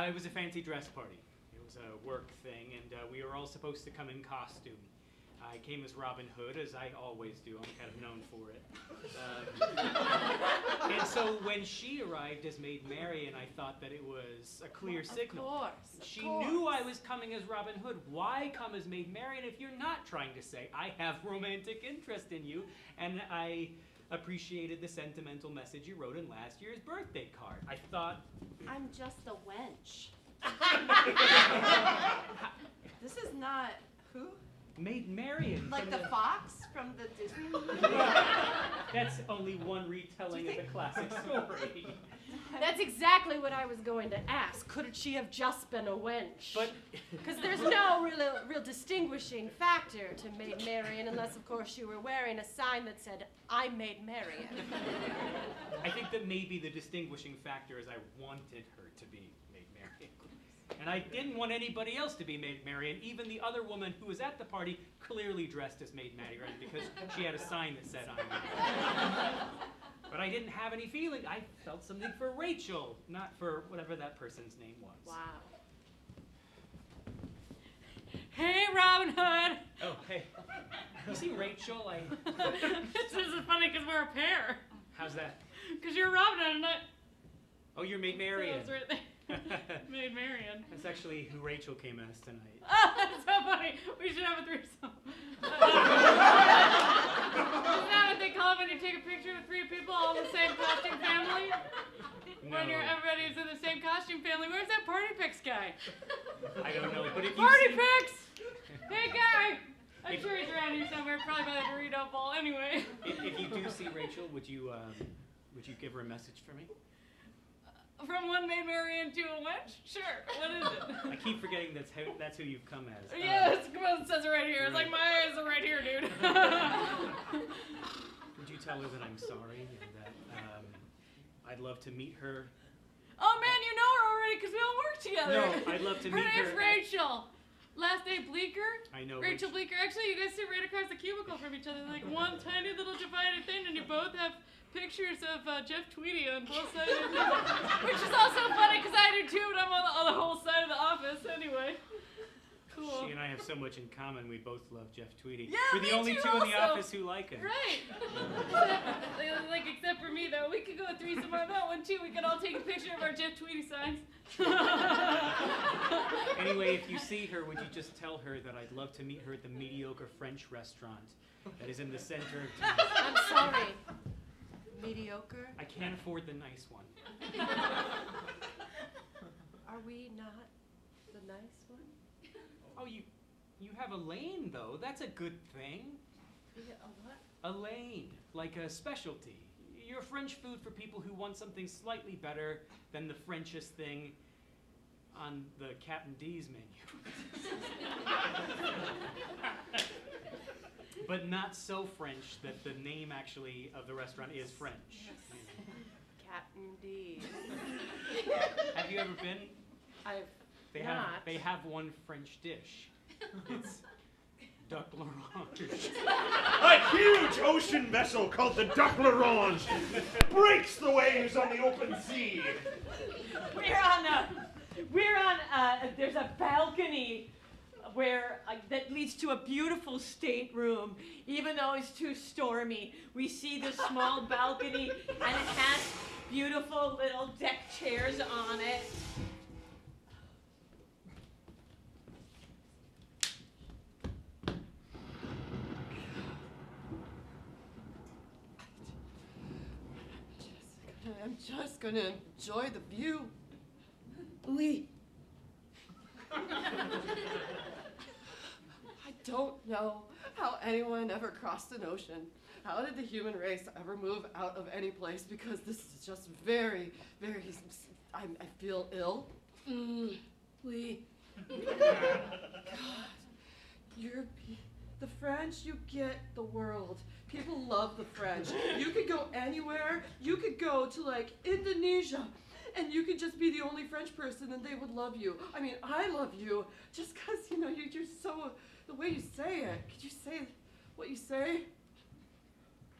It was a fancy dress party. It was a work thing, and we were all supposed to come in costume. I came as Robin Hood, as I always do. I'm kind of known for it. And so when she arrived as Maid Marian, I thought that it was a clear signal. Of course. She knew I was coming as Robin Hood. Why come as Maid Marian if you're not trying to say, I have romantic interest in you? And I appreciated the sentimental message you wrote in last year's birthday card. I thought... I'm just a wench. This is not... Who? Maid Marian. Like the fox from the Disney movie? That's only one retelling of the classic story. That's exactly what I was going to ask. Couldn't she have just been a wench? But... Because there's no real distinguishing factor to Maid Marian, unless, of course, you were wearing a sign that said, I'm Maid Marian. I think that maybe the distinguishing factor is I wanted her to be Maid Marian. And I didn't want anybody else to be Maid Marian. Even the other woman who was at the party clearly dressed as Maid Marian because she had a sign that said, I'm Maid Marian. But I didn't have any feeling. I felt something for Rachel, not for whatever that person's name was. Wow. Hey, Robin Hood! Oh, hey. You see Rachel? This is funny because we're a pair. How's that? Because you're Robin Hood and I... Oh, you're Maid Marian. That's right there. Maid Marian. That's actually who Rachel came as tonight. Oh, that's so funny. We should have a threesome. Isn't that what they call it when you take a picture with three people all in the same costume family? No. When everybody's in the same costume family. Where's that Party Pics guy? I don't know, but if you Party see... Pics! Hey, guy! I'm sure he's around here somewhere, probably by the Dorito bowl. Anyway. If you do see Rachel, would you give her a message for me? From one Maid Marian to a wench? Sure. What is it? I keep forgetting that's who you've come as. Yes, it says it right here. It's like my eyes are right here, dude. Would you tell her that I'm sorry and that I'd love to meet her? Oh man, you know her already because we all work together. No, I'd love to meet her. Her name's Rachel. Last name Bleecker. I know. Rachel Bleecker. Actually, you guys sit right across the cubicle from each other, like one tiny little divided thing, and you both have pictures of Jeff Tweedy on both sides of the which is also funny because I do too, but I'm on the whole side of the office anyway. Cool. She and I have so much in common. We both love Jeff Tweedy. Yeah, We're the only two in the office who like him. Right. Except for me, though. We could go a threesome on that one, too. We could all take a picture of our Jeff Tweedy signs. Anyway, if you see her, would you just tell her that I'd love to meet her at the mediocre French restaurant that is in the center of town? I'm sorry. Mediocre? I can't afford the nice one. Are we not the nice one? Oh, you have a lane, though. That's a good thing. Yeah, a what? A lane, like a specialty. You're French food for people who want something slightly better than the Frenchest thing on the Captain D's menu. But not so French that the name actually of the restaurant is French. Yes. Captain D. Have you ever been? I've They have one French dish. It's duck l'orange. A huge ocean vessel called the Duck l'Orange breaks the waves on the open sea. There's a balcony where that leads to a beautiful stateroom. Even though it's too stormy, we see the small balcony and it has beautiful little deck chairs on it. I'm just gonna enjoy the view. Lee. I don't know how anyone ever crossed an ocean. How did the human race ever move out of any place? Because this is just very, very, I feel ill. Lee. God, the French, you get the world. People love the French. You could go anywhere. You could go to like Indonesia and you could just be the only French person and they would love you. I mean, I love you just because, you're so, the way you say it. Could you say what you say?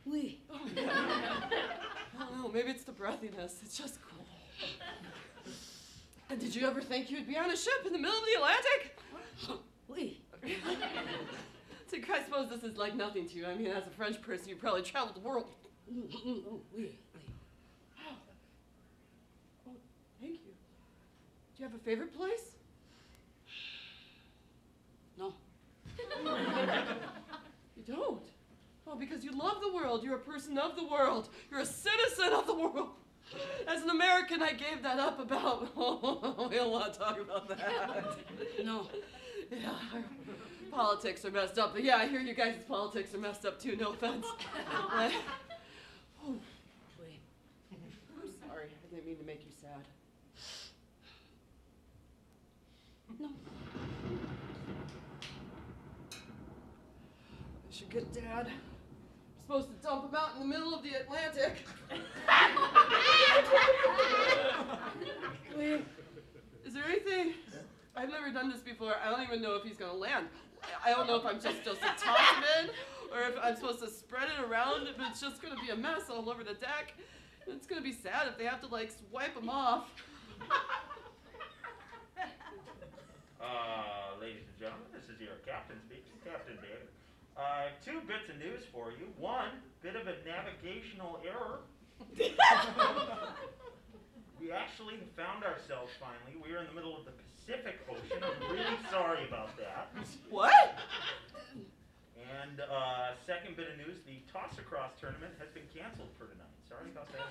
Lee. Oh, yeah. I don't know, maybe it's the breathiness. It's just cool. Did you ever think you'd be on a ship in the middle of the Atlantic? Oui. So I suppose this is like nothing to you. I mean, as a French person, you probably traveled the world. Oui, oui. Oh, thank you. Do you have a favorite place? No. You don't? Oh, because you love the world. You're a person of the world. You're a citizen of the world. As an American, I gave that up about... Oh, we don't want to talk about that. No. Yeah, our politics are messed up. But yeah, I hear you guys' politics are messed up too. No offense. Oh, Oui. I'm sorry. I didn't mean to make you sad. No. I should get Dad. I'm supposed to dump him out in the middle of the Atlantic. Oui. Is there anything? I've never done this before. I don't even know if he's gonna land. I don't know if I'm just supposed to toss him in, or if I'm supposed to spread it around. But it's just gonna be a mess all over the deck. It's gonna be sad if they have to like swipe him off. Ladies and gentlemen, this is your captain speaking, Captain David. I have 2 bits of news for you. One, bit of a navigational error. We actually found ourselves finally. We are in the middle of the Pacific Ocean. I'm really sorry about that. What? And second bit of news, the toss across tournament has been canceled for tonight. Sorry about that.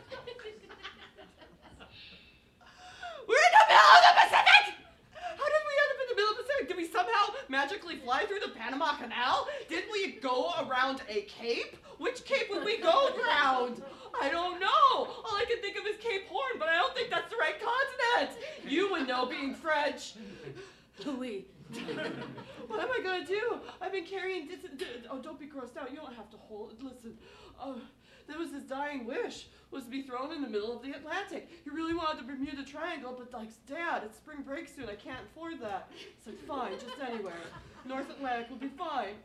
We're in the middle of the Pacific! How did we end up in the middle of the Pacific? Did we somehow magically fly through the Panama Canal? Did we go around a cape? Which cape would we go around? I don't know. All I can think of is Cape Horn, but I don't think that's the right continent. You would know, being French. Oui. What am I gonna do? I've been carrying this. Oh, don't be grossed out. You don't have to hold. Listen. There was his dying wish was to be thrown in the middle of the Atlantic. He really wanted the Bermuda Triangle, but like, Dad, it's spring break soon. I can't afford that. It's like, fine, just anywhere. North Atlantic will be fine.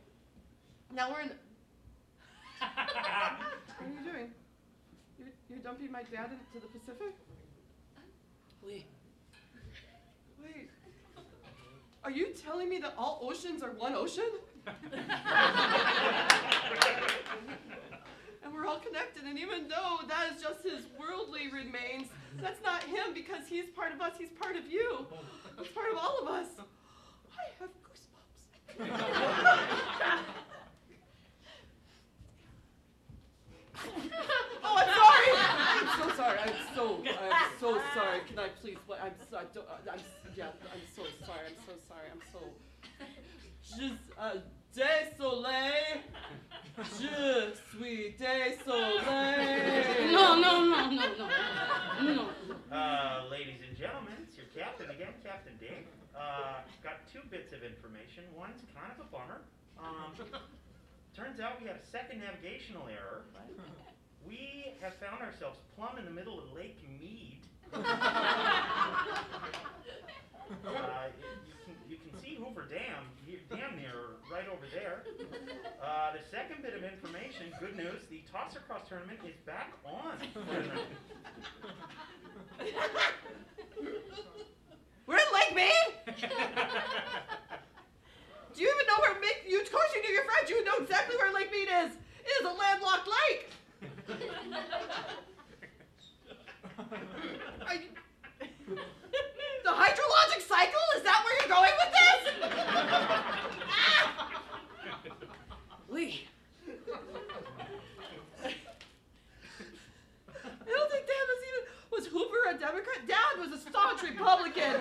Now we're in. What are you doing? You're dumping my dad into the Pacific? Oui. Wait. Are you telling me that all oceans are one ocean? And we're all connected, and even though that is just his worldly remains, that's not him because he's part of us, he's part of you. He's part of all of us. I have goosebumps. Oh, I'm sorry. I'm so sorry. I'm so sorry. Can I please? I'm so sorry. I'm so sorry. I'm so. Désolé. Je suis désolé. No. Ladies and gentlemen, it's your captain again, Captain Dave. Got 2 bits of information. One's kind of a bummer. Turns out we had a second navigational error. We have found ourselves plumb in the middle of Lake Mead. You can see Hoover Dam, damn near right over there. The second bit of information, good news, the toss across tournament is back on. We're in Lake Mead? Do you even know where of course you knew your French. You would know exactly where Lake Mead is. It is a landlocked lake. The hydrologic cycle? Is that where you're going with this? Oui. I don't think Dad was Hoover a Democrat? Dad was a staunch Republican.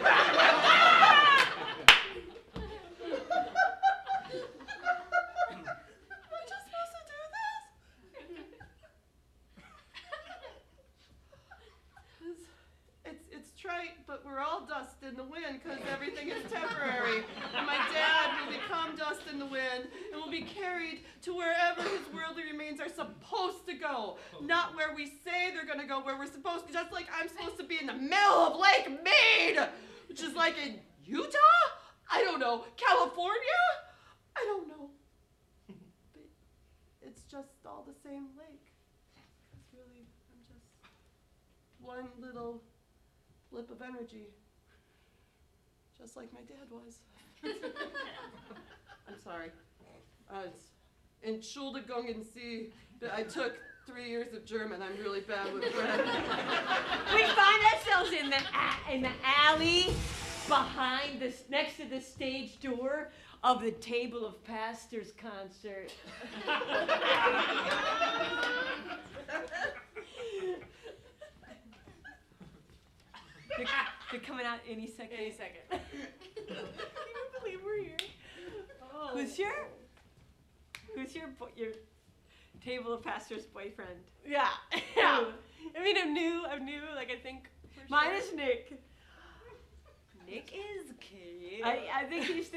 But we're all dust in the wind because everything is temporary. And my dad will become dust in the wind and will be carried to wherever his worldly remains are supposed to go. Not where we say they're going to go, where we're supposed to. Just like I'm supposed to be in the middle of Lake Mead, which is like in Utah? I don't know. California? I don't know. But it's just all the same lake. It's really, I'm just one little blip of energy just like my dad was. I'm sorry. It's Entschuldigung Sie. I took 3 years of German. I'm really bad with French. We find ourselves in the alley behind this, next to the stage door of the Table of Pastors concert. They're coming out any second. Any second. Can you believe we're here? Oh. Who's your Table of Pastors boyfriend? Yeah. Yeah. I mean, I'm new. Like, I think. Mine is Nick. Nick is cute. I think he's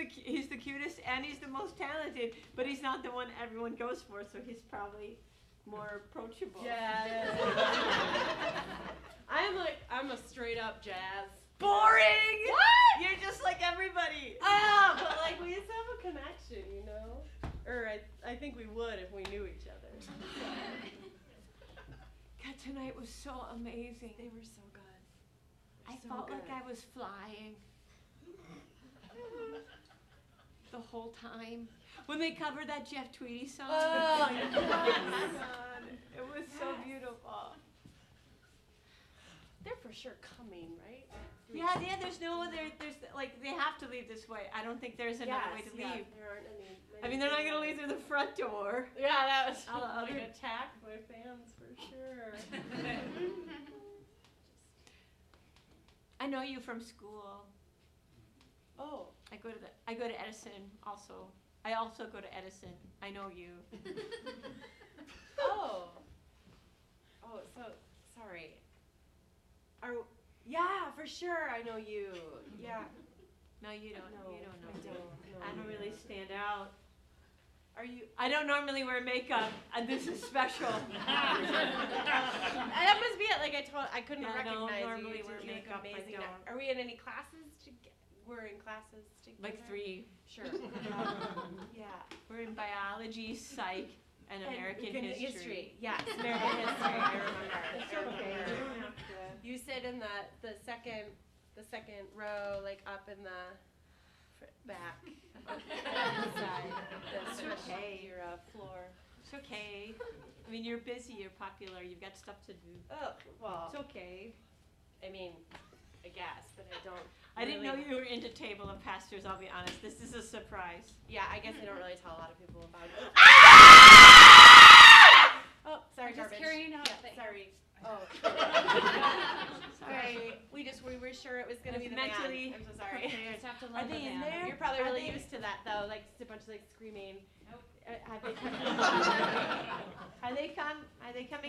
the cutest and he's the most talented, but he's not the one everyone goes for, so he's probably more approachable. Yeah. I'm a straight up jazz. Boring! What? You're just like everybody. Ah, but like we just have a connection, you know? Or I think we would if we knew each other. God, tonight was so amazing. They were so good. I So felt good. like I was flying. The whole time. When they covered that Jeff Tweedy song. Oh, my God. It was so beautiful. They're for sure coming, right? Yeah, there's no other, they have to leave this way. I don't think there's another way to leave. There aren't any. I mean, they're not going to leave through the front door. Yeah, that was All the like other- attacked by fans for sure. I know you from school. Oh. I go to Edison also. I also go to Edison. I know you. Oh. Oh, so sorry. Yeah, for sure. I know you. Yeah. No, you don't. No, You don't know. I me. don't. No, I don't you really don't. stand out. Are you? I don't normally wear makeup, and this is special. That must be it. Like I couldn't Yeah, I don't recognize normally you. wear You look makeup, I amazing. don't. Are we in any classes? We're in classes together. Like 3. Sure. Yeah. We're in biology, psych, and American history. Yes, American history. I remember. It's okay. You don't have to. You sit in the second row, like up in the back side. It's okay. Your floor. It's okay. I mean, you're busy. You're popular. You've got stuff to do. Oh well. It's okay. I mean, I guess, but I don't. I didn't know really- you were into Table of Pastors, I'll be honest. This is a surprise. Yeah, I guess I don't really tell a lot of people about it. Oh, sorry, I'm just garbage. carrying out Yeah, the- sorry. Oh. Sorry. We were sure it was gonna be the Mentally band. I'm so sorry. prepared. Just have to Are love the they in band. there? You're probably Are really they- used to that though, like just a bunch of like screaming. Nope. Have they Are they coming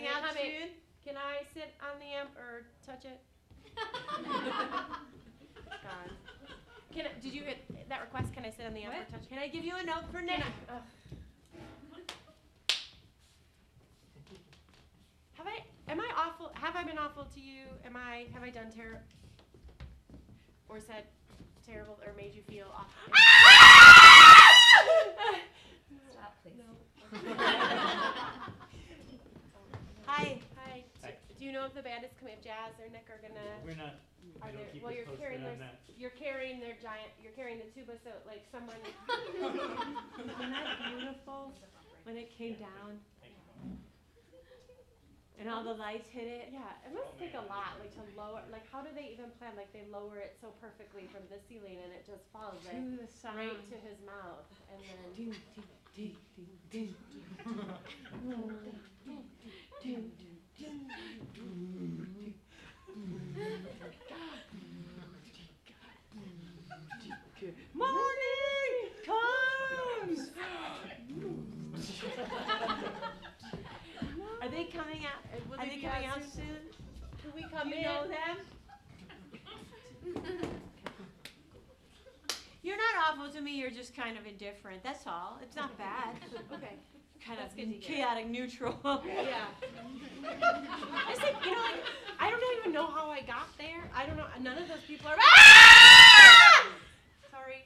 They're out coming. soon? Can I sit on the amp or touch it? God. Did you get that request? Can I sit on the amp What? or touch it? Can I give you a note for Nick? Have I been awful to you? Have I done terrible or said terrible or made you feel awful? Stop, please. No. Hi. Hi. Hi. Do you know if the band is coming? If Jazz or Nick are gonna? We're not, Are we there? don't keep Well, us you're posted carrying on their. that. You're carrying their giant. You're carrying the tuba, so like someone. Isn't that beautiful? When it came down and all the lights hit it. Yeah, it must take a lot, like to lower. Like, how do they even plan? Like, they lower it so perfectly from the ceiling, and it just falls To right, the sound. right to his mouth, and then. Ding, ding, ding, ding, ding. Morning comes. Are they coming out? Will Are they they be coming out out soon? Can we come You in? know them? You're not awful to me. You're just kind of indifferent. That's all. It's not bad. Okay. Kind That's of good to hear. chaotic neutral. Yeah. I think, you know, like, I don't even know how I got there. I don't know. None of those people are. Sorry.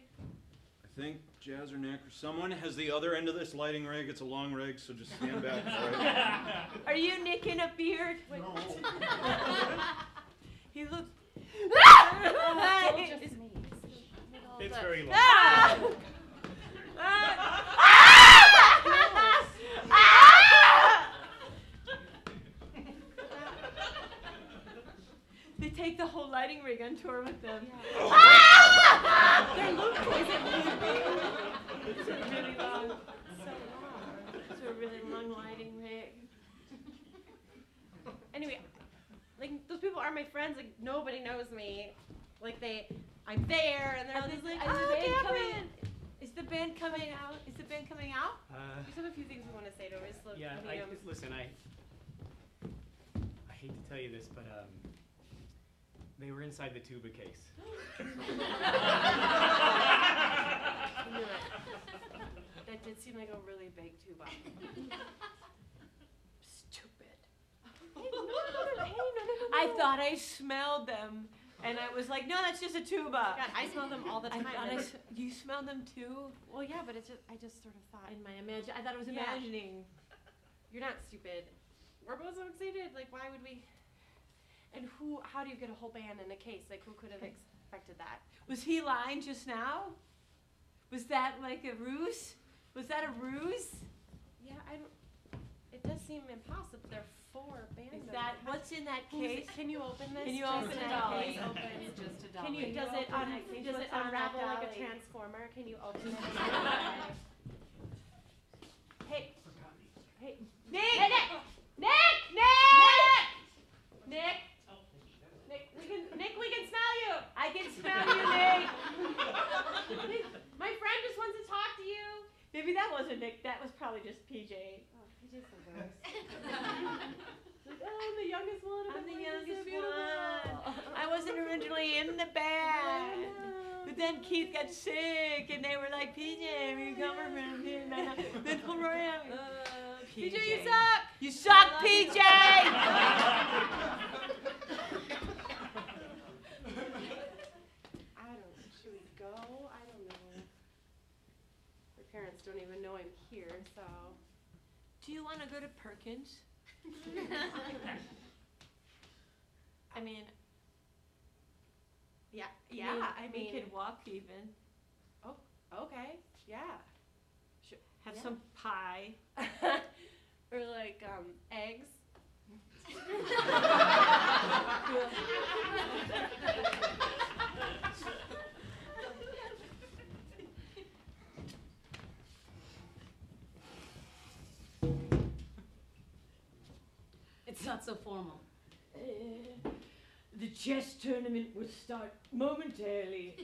I think Jazz or Nick or someone has the other end of this lighting rig. It's a long rig, so just stand back. Right? Are you Nick in a beard? Wait. He looks. Don't just me. it's very long. They take the whole lighting rig on tour with them. They're looping. Is it looping? It's a really long. It's a really long lighting rig. Anyway, like those people are my friends. Like nobody knows me. Like I'm there, and they're all just like, oh, Cameron. Is the band coming out? Is the band coming out? We just have a few things we want to say to her. Yeah, listen, I hate to tell you this, but they were inside the tuba case. I knew it. That did seem like a really big tuba. Stupid. Hey, no. I thought I smelled them, and I was like, no, that's just a tuba. God, I smell them all the I time. thought you smelled them too? Well, yeah, but I just sort of thought in my I thought it was Imagining. You're not stupid. We're both so excited. Like, why would we? And how do you get a whole band in a case? Like, who could have expected that? Was he lying just now? Was that like a ruse? Was that a ruse? Yeah, it does seem impossible. There are 4 band Is members. that what's in that case? Can you open this? Can you Just open a that dolly. case? Open. Just a Can you? Can you Does it open that case? does it What's on that unravel like a dolly? transformer? Can you open it? Hey, Hey, Nick! Hey, Nick! Nick, we can smell you. I can smell you, Nick. My friend just wants to talk to you. Maybe that wasn't Nick. That was probably just PJ. Oh, PJ's so gross. Like, oh, I'm the youngest one. I'm the my voice is so youngest beautiful. one. I wasn't originally in the band. But then Keith got sick, and they were like, PJ, we come around here. Then pull around. PJ, you suck. You suck, PJ! Should we go? I don't know. My parents don't even know I'm here, so. Do you want to go to Perkins? I mean, yeah, We could walk even. okay, yeah. Have Yeah. some pie. Or like, eggs. It's not so formal. The chess tournament will start momentarily.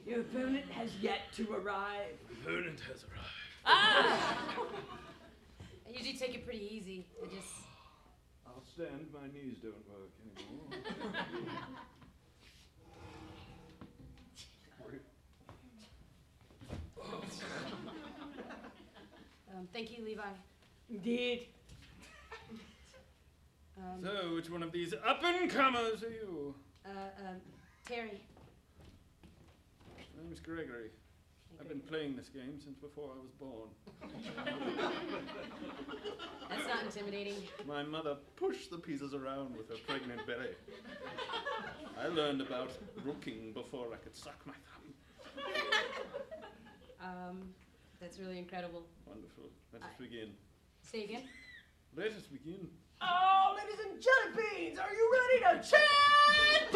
Your opponent has yet to arrive. Opponent has arrived. I usually take it pretty easy. I'll stand. My knees don't work anymore. Thank you, Levi. Indeed. So, which one of these up-and-comers are you? Terry. My name's Gregory. I've been playing this game since before I was born. That's not intimidating. My mother pushed the pieces around with her pregnant belly. I learned about rooking before I could suck my thumb. That's really incredible. Wonderful. Let us begin. Say again? Let us begin. Oh, ladies and jelly beans, are you ready to chant?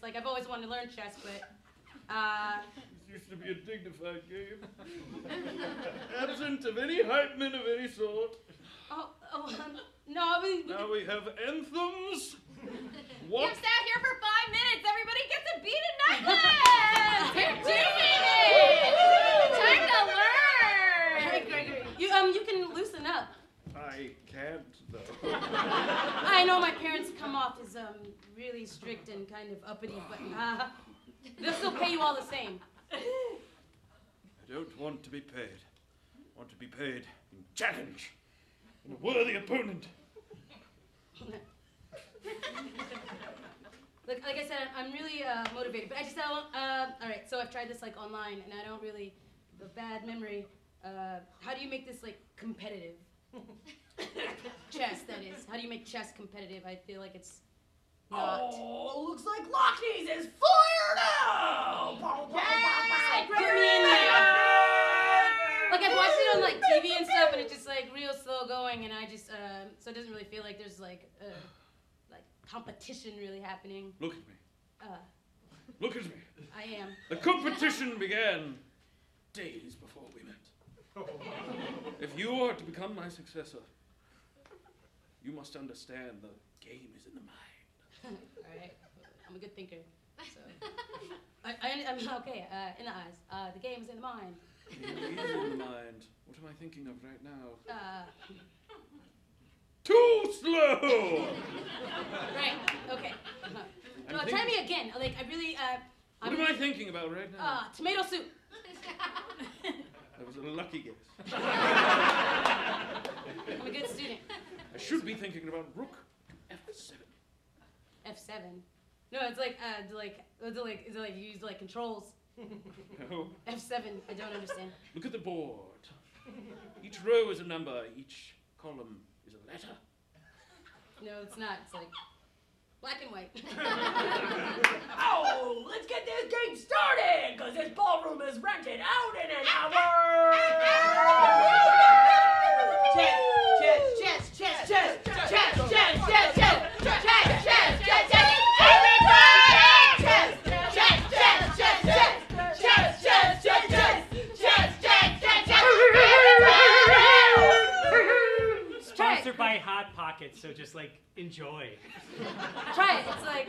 Like, I've always wanted to learn chess, but, This used to be a dignified game. Absent of any hype men of any sort. no, I mean, Now we have anthems. You've sat here for 5 minutes. Everybody gets a beat at necklace. You're doing it. Time to learn. Hey, Gregory, you can loosen up. I can't, though. I know my parents come off as really strict and kind of uppity, but they'll still pay you all the same. I don't want to be paid. I want to be paid in challenge. In a worthy opponent. Like I said, I'm really motivated, but I just all right. So I've tried this like online, and I don't really a bad memory. How do you make this like competitive? Chess, that is. How do you make chess competitive? I feel like it's not. Oh, looks like Lockheed's is fired up! Like, put me in there. Like I've watched it on like TV and stuff, and it's just like real slow going, and I just so it doesn't really feel like there's like competition really happening. Look at me. Look at me. I am. The competition began days before we met. If you are to become my successor, you must understand the game is in the mind. All right, I'm a good thinker. So I'm okay. In the eyes, the game is in the mind. The game is in the mind. What am I thinking of right now? Too slow! Right. Okay. No, try me again. Like I really. What am I thinking about right now? Tomato soup. That was a lucky guess. I'm a good student. I should be thinking about rook to f7. F7. No, it's like is it like you use like controls? No. F7. I don't understand. Look at the board. Each row is a number. Each column is a letter. No, it's not. It's like black and white. Oh, let's get this game started, because this ballroom is rented out in an hour! Sponsored by Hot Pockets, so just like enjoy. Try it. It's like.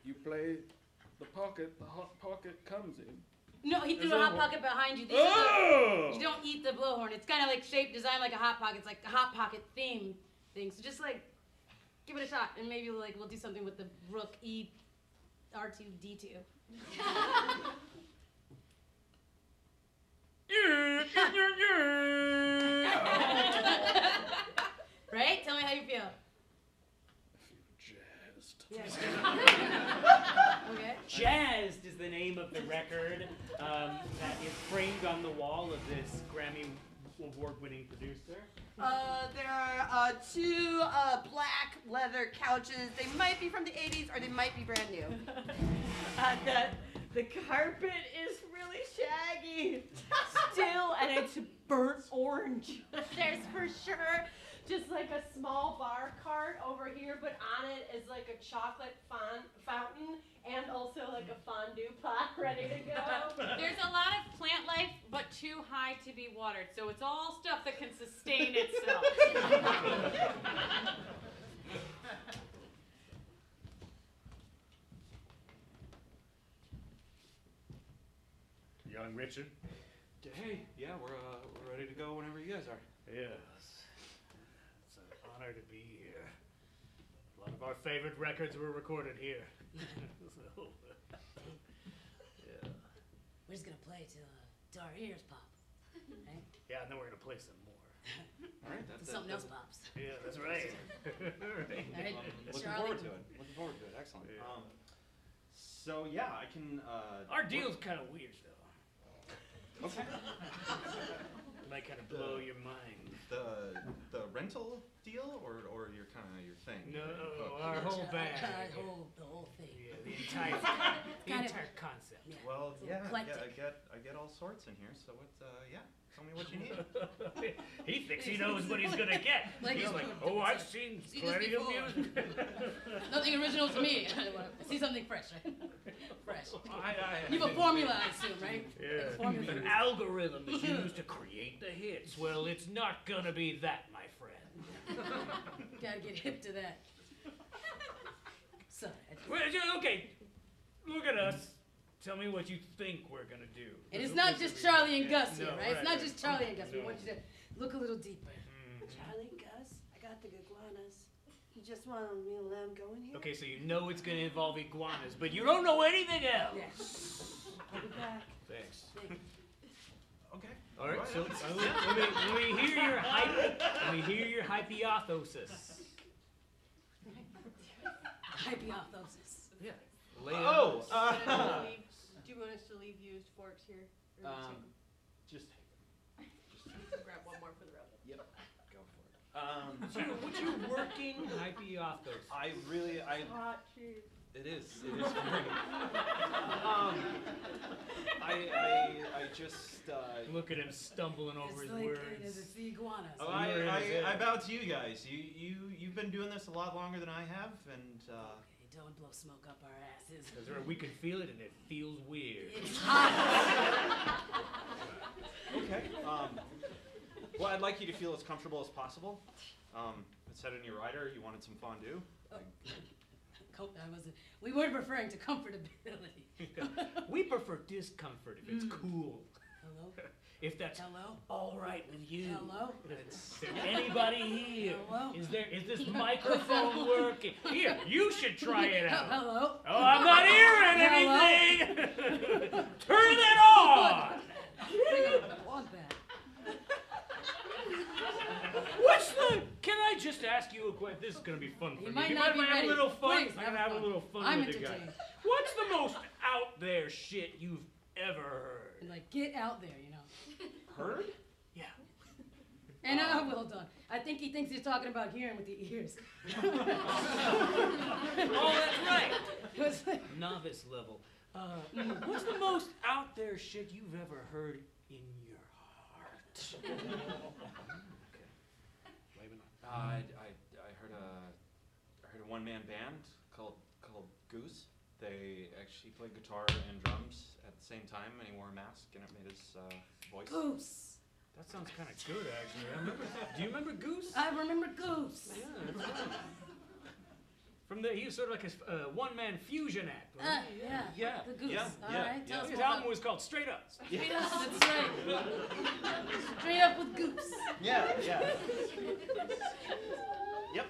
You play the pocket the hot pocket comes in. No, he threw Is a that hot what- pocket behind you. Oh! You don't eat the blowhorn. It's kind of like shaped, designed like a hot pocket. It's like a hot pocket theme thing. So just like give it a shot, and maybe like we'll do something with the rook E R2D2. Right? Tell me how you feel. Jazzed. Okay. Jazzed is the name of the record that is framed on the wall of this Grammy Award-winning producer. There are two black leather couches. They might be from the 80s or they might be brand new. The carpet is really shaggy still, and it's burnt orange. There's for sure just like a small bar cart over here, but on it is like a chocolate fountain and also like a fondue pot ready to go. There's a lot of plant life, but too high to be watered, so it's all stuff that can sustain itself. Young Richard. Hey, yeah, we're ready to go whenever you guys are. Yes. It's an honor to be here. A lot of our favorite records were recorded here. So, yeah. We're just gonna play till our ears pop. Right? Yeah, and then we're gonna play some more. All right, that's Something else pops. Yeah, that's right. Right. All right. Looking Charlie. forward to it. Looking forward to it. Excellent. Yeah. So yeah, I can. Our deal's kind of weird, though. Okay. It might kind of blow your mind. The rental deal or your thing. No, Oh, our whole band. The whole thing. Yeah, the entire kind of- concept. Yeah. Well, It's yeah, eclectic. I get all sorts in here. So what? Yeah, tell me what you need. He thinks he knows what he's gonna get. Like He's he's like, gonna- oh, I've seen Seen this plenty of before." music. Nothing original to me. I see something fresh, right? Fresh. I You have a formula, I assume, right? Yeah. Formula. An algorithm is used to create the hits. Well, it's not gonna be that, my friend. Gotta get hip to that. Sorry. Well, okay, look at us. Tell me what you think we're gonna do. And it's not just Charlie and Gus here, No, right? It's not right. just Charlie and Gus. We No. want you to look a little deeper. Charlie, Gus, I got the iguanas. You just want me to let them go in here? Okay, so you know it's gonna involve iguanas, but you don't know anything else. Yeah. I'll be back. Thanks. Okay. All right, so let me hear your hypothesis. Hypeorthosis. Yeah. Oh, Do you want us to leave used forks here? Or just grab one more for the road. Yep, go for it. What you working hypeorthos? I Hot cheese. it is very. I just. Look at him stumbling over It's his like words. it is. It's the iguanas. Oh, You're in his head. I bow to you guys. You've been doing this a lot longer than I have, and Okay, don't blow smoke up our asses. Because we can feel it and it feels weird. It's hot. okay. Well, I'd like you to feel as comfortable as possible. It said in your rider you wanted some fondue. We weren't referring to comfortability. We prefer discomfort if it's cool. Hello? If that's Hello? all right with you. Hello? Is there anybody here? Hello? Is this microphone working? Here, you should try it out. Hello? Oh, I'm not hearing anything. Turn it on. I want that. What's the? Can I just ask you a question? This is gonna be fun for You me. might You not mind be if I have ready. a little fun? Please, I'm gonna have a little fun I'm with you guys. entertained. What's the most out there shit you've ever heard? And like, get out there, you know. Heard? Yeah. And well done. I think he thinks he's talking about hearing with the ears. Oh, that's right. It was like, Novice level. What's the most out there shit you've ever heard in your heart? I heard a one-man band called Goose. They actually played guitar and drums at the same time, and he wore a mask, and it made his voice. Goose. That sounds kind of good, actually. Do you remember Goose? I remember Goose. Yeah, that's right. He was sort of like a one-man fusion act. Wasn't he? Yeah. Yeah, The Goose. yeah, All yeah, right. Tell yeah. us His more album about was called Straight Up. Straight up. That's right. Straight up with Goose. Yeah. Yep.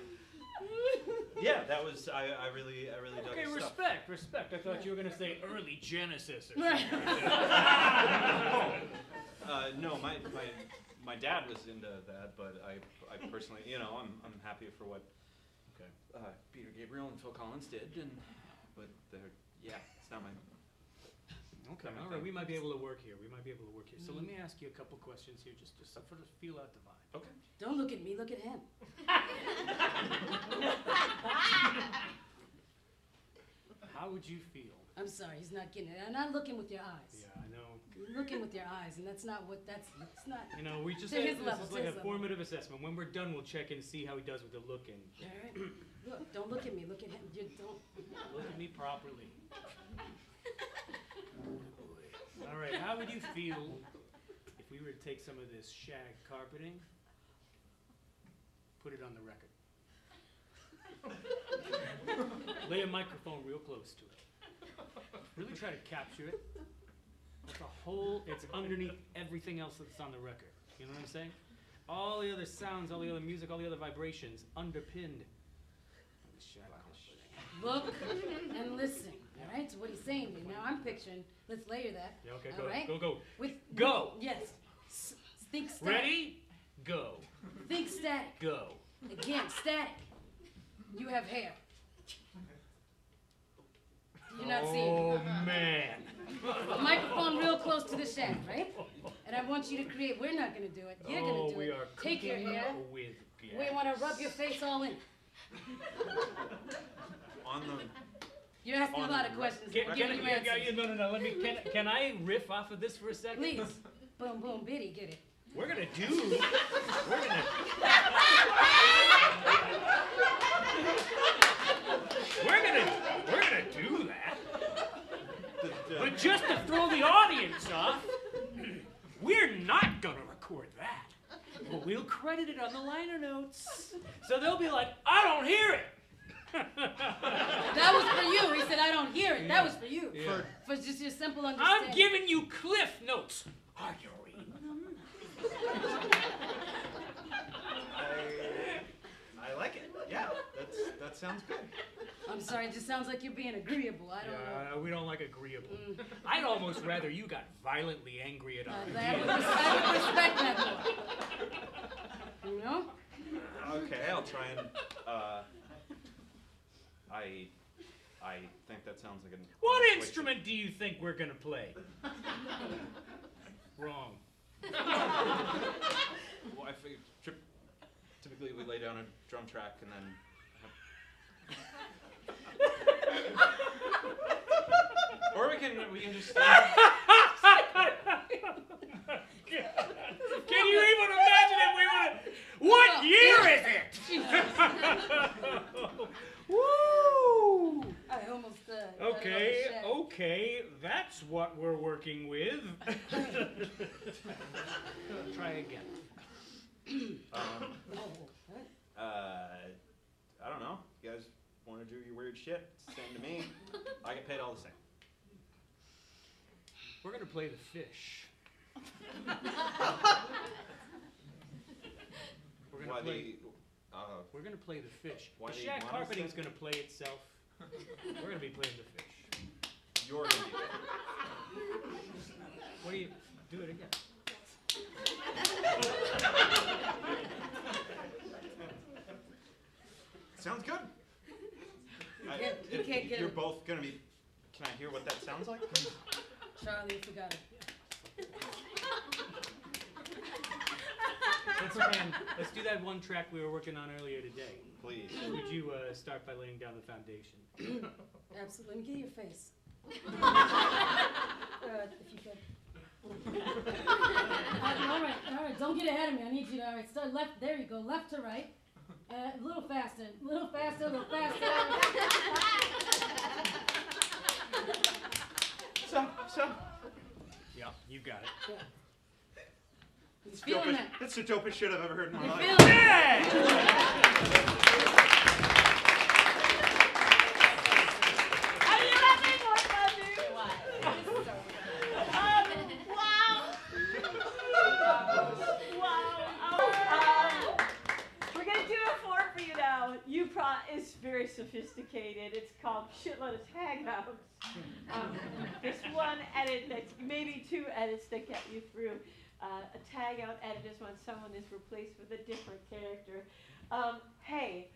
Yeah, that was I really dug Okay, his stuff. respect. I thought you were gonna say early Genesis or Right. something. No, my dad was into that, but I personally, I'm happy for what Peter Gabriel and Phil Collins did, but it's not my. Okay, all right, we might be able to work here. So let me ask you a couple questions here, just to sort of feel out the vibe. Okay. Don't look at me. Look at him. How would you feel? I'm sorry. He's not getting it. I'm not looking with your eyes. Yeah, I know. You're looking with your eyes, and that's not what. It's not. You know, we just To his this level, is to like his a level. formative assessment. When we're done, we'll check in and see how he does with the looking. All right. Look. Don't look at me. Look at him. You don't. Look at me properly. All right, how would you feel if we were to take some of this shag carpeting, put it on the record? Lay a microphone real close to it. Really try to capture it. It's underneath everything else that's on the record. You know what I'm saying? All the other sounds, all the other music, all the other vibrations underpinned by the shag carpeting. Look and listen. All right. So what he's saying. Now I'm picturing. Let's layer that. Yeah, okay, All go, right. go. With Go. Yes. Think static. Ready? Go. Think static. Go. Again, static. You have hair. You're not seeing Oh, it. man. The microphone real close to the shaft, right? And I want you to create. We're not going to do it. You're going to do we it. are Take your cooking hair. with We gas. want to rub your face all in. On the. You're asking a On lot the of questions. Can, We're can, giving you answers. no. Let me. Can I riff off of this for a second? Please. Boom, boom, biddy, get it. We're gonna do. We're gonna do that. But just to throw the audience off, we're not gonna record that. But we'll credit it on the liner notes, so they'll be like, I don't hear it. That was for you. He said, I don't hear it. That was for you. Yeah. For just your simple understanding. I'm giving you cliff notes. Are you reading them? I like it. Yeah, that sounds good. I'm sorry, it just sounds like you're being agreeable. I don't know. Yeah, we don't like agreeable. I'd almost rather you got violently angry at our I would ideas. respect that more. You know? Okay, I'll try and I think that sounds like an. What honest way to- instrument do you think we're gonna play? Wrong. Well, I figured typically we lay down a drum track and then. Or we can just. Can you even imagine if we would have? What year is it? Woo! I almost died. Okay, that's what we're working with. Try again. I don't know. You guys want to do your weird shit? Same to me. I get paid all the same. We're gonna play the fish. We're gonna play the fish. Why The do you shack want us carpeting's to? gonna play itself. We're gonna be playing the fish. You're gonna be. What do you do it again? Sounds good. You can't get You're it. both gonna be. Can I hear what that sounds like? Charlie, you forgot it. Let's do that one track we were working on earlier today. Please. Would you start by laying down the foundation? Absolutely. Let me get your face. If you could. All right. Don't get ahead of me. I need you to. All right, start left. There you go. Left to right. A little faster. A little faster. So. Yeah, you got it. He's feeling that. That's the dopest shit I've ever heard in my You're life. feeling it. Are you having more fun, dude? Wow. We're gonna do a form for you now. It's very sophisticated. It's called Shitload of Tag Outs. There's one edit that's maybe two edits that get you through. A tag out edit is when someone is replaced with a different character. Hey,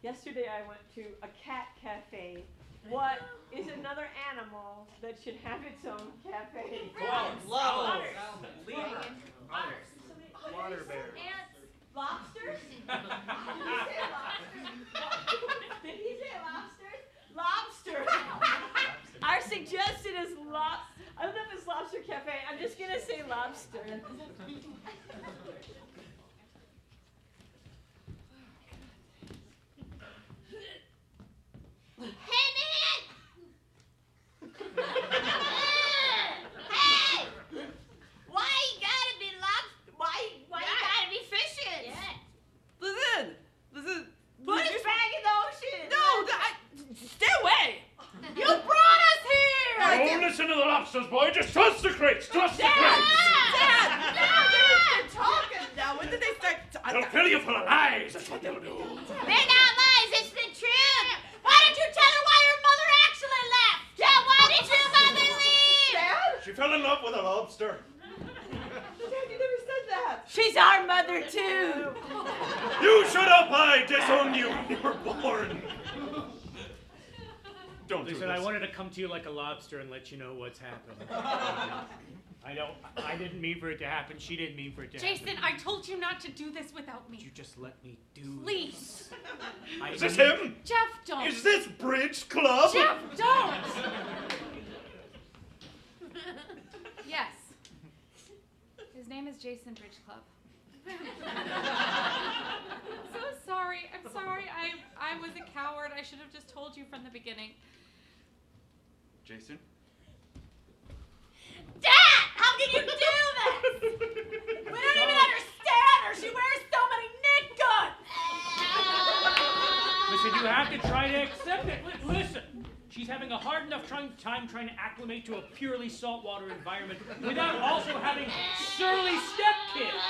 yesterday I went to a cat cafe. What is another animal that should have its own cafe? Water bear. Lobsters? Did he say lobsters? Did he say lobsters? Lobsters. Our suggestion is I don't know if it's Lobster Cafe. I'm just gonna say lobster. Hey, man! Hey! Why you gotta be Why you gotta be fishing? Listen. Put his bag in the ocean. No, stay away. You brought us here. Don't listen to the lobsters, boy. Just trust the crates. Trust the crates. Dad, they're talking now. When did they start? They'll fill you full of lies. That's what they'll do. They're not lies, it's the truth. Why did you tell her why your mother actually left? Yeah, why did your mother leave? Dad? She fell in love with a lobster. Dad, you never said that. She's our mother too. You shut up! I disown you. You were born. Don't do Listen, this. I wanted to come to you like a lobster and let you know what's happened. I know I didn't mean for it to happen. She didn't mean for it to Jason, happen. I told you not to do this without Would you me. just let me do Please. this? I Is this need- him? Jeff, don't. Is this Bridge Club? Jeff, don't. Yes. His name is Jason Bridge Club. I'm so sorry. I'm sorry. I was a coward. I should have just told you from the beginning. Jason? Dad, how can you do this? We don't even understand her. She wears so many knit guns. Listen, you have to try to accept it. Listen, she's having a hard enough time trying to acclimate to a purely saltwater environment without also having surly stepkids.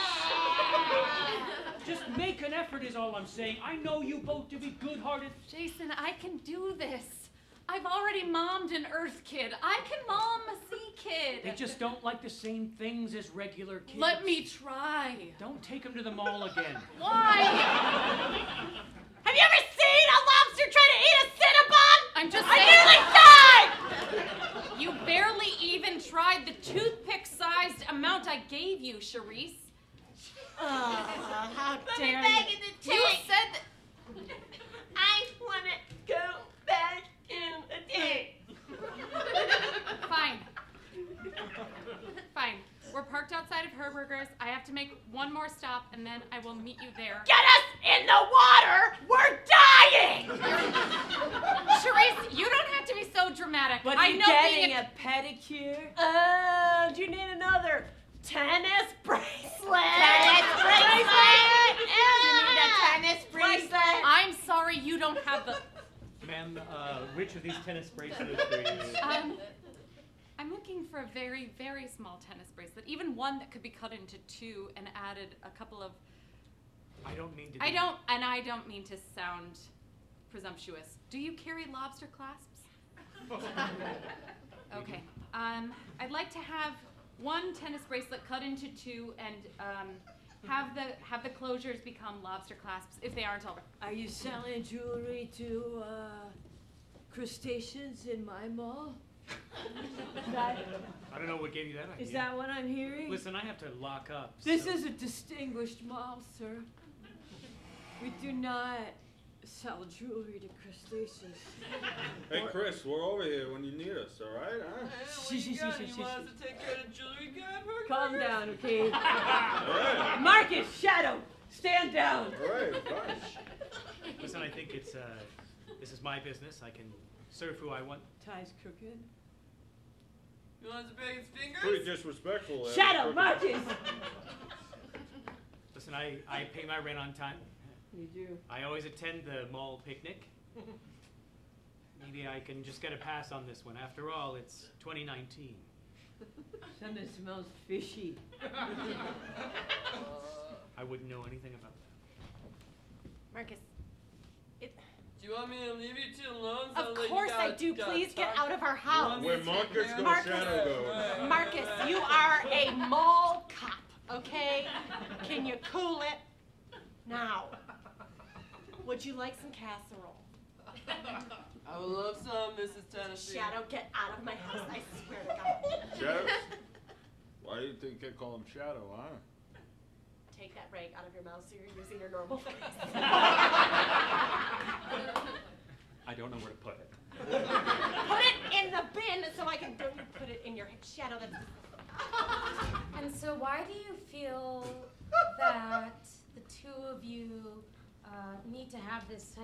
Just make an effort is all I'm saying. I know you both to be good-hearted. Jason, I can do this. I've already mommed an Earth kid. I can mom a sea kid. They just don't like the same things as regular kids. Let me try. Don't take them to the mall again. Why? Have you ever seen a lobster try to eat a cinnamon I'm just I saying. nearly died! You barely even tried the toothpick-sized amount I gave you, Charisse. How Put me dare back you? in the You tank. said that. I want to go back in the tank. Fine. Fine. We're parked outside of Herberger's. I have to make one more stop, and then I will meet you there. Get us in the water! We're dying! Charisse, you don't have to be so dramatic. What I are you know getting, being a pedicure? Do you need another tennis bracelet? Tennis bracelet. You need a tennis bracelet? I'm sorry you don't have the. Ma'am, which of these tennis bracelets are you? I'm looking for a very, very small tennis bracelet. Even one that could be cut into two and added a couple of. I don't mean to. I don't mean to sound presumptuous. Do you carry lobster clasps? Okay. I'd like to have one tennis bracelet cut into two and have the closures become lobster clasps if they aren't already. Are you selling jewelry to crustaceans in my mall? I don't know what gave you that idea. Is that what I'm hearing? Listen, I have to lock up. This so- is a distinguished mall, sir. We do not sell jewelry to crustaceans. Hey, Chris, we're over here when you need us, all right? Huh? Calm down, okay? All right. Marcus, Shadow, stand down. All right, fine. Listen, I think it's this is my business. I can serve who I want. Ty's crooked. You want to break his fingers? Pretty disrespectful. Shadow, Marcus! Listen, I pay my rent on time. You do. I always attend the mall picnic. Maybe I can just get a pass on this one. After all, it's 2019. Something smells fishy. I wouldn't know anything about that. Marcus, Do you want me to leave you two alone? of course I do. Please get out of our house. Where Marcus goes, Marcus. Shadow goes. Marcus, you are a mall cop, okay? Can you cool it? Now, would you like some casserole? I would love some, Mrs. Tennessee. Shadow, get out of my house, I swear to God. Shadow? Why do you think I call him Shadow, huh? Take that rag out of your mouth so you're using your normal face. I don't know where to put it. Put it in the bin so I can put it in your Shadow. That's And so why do you feel that the two of you need to have this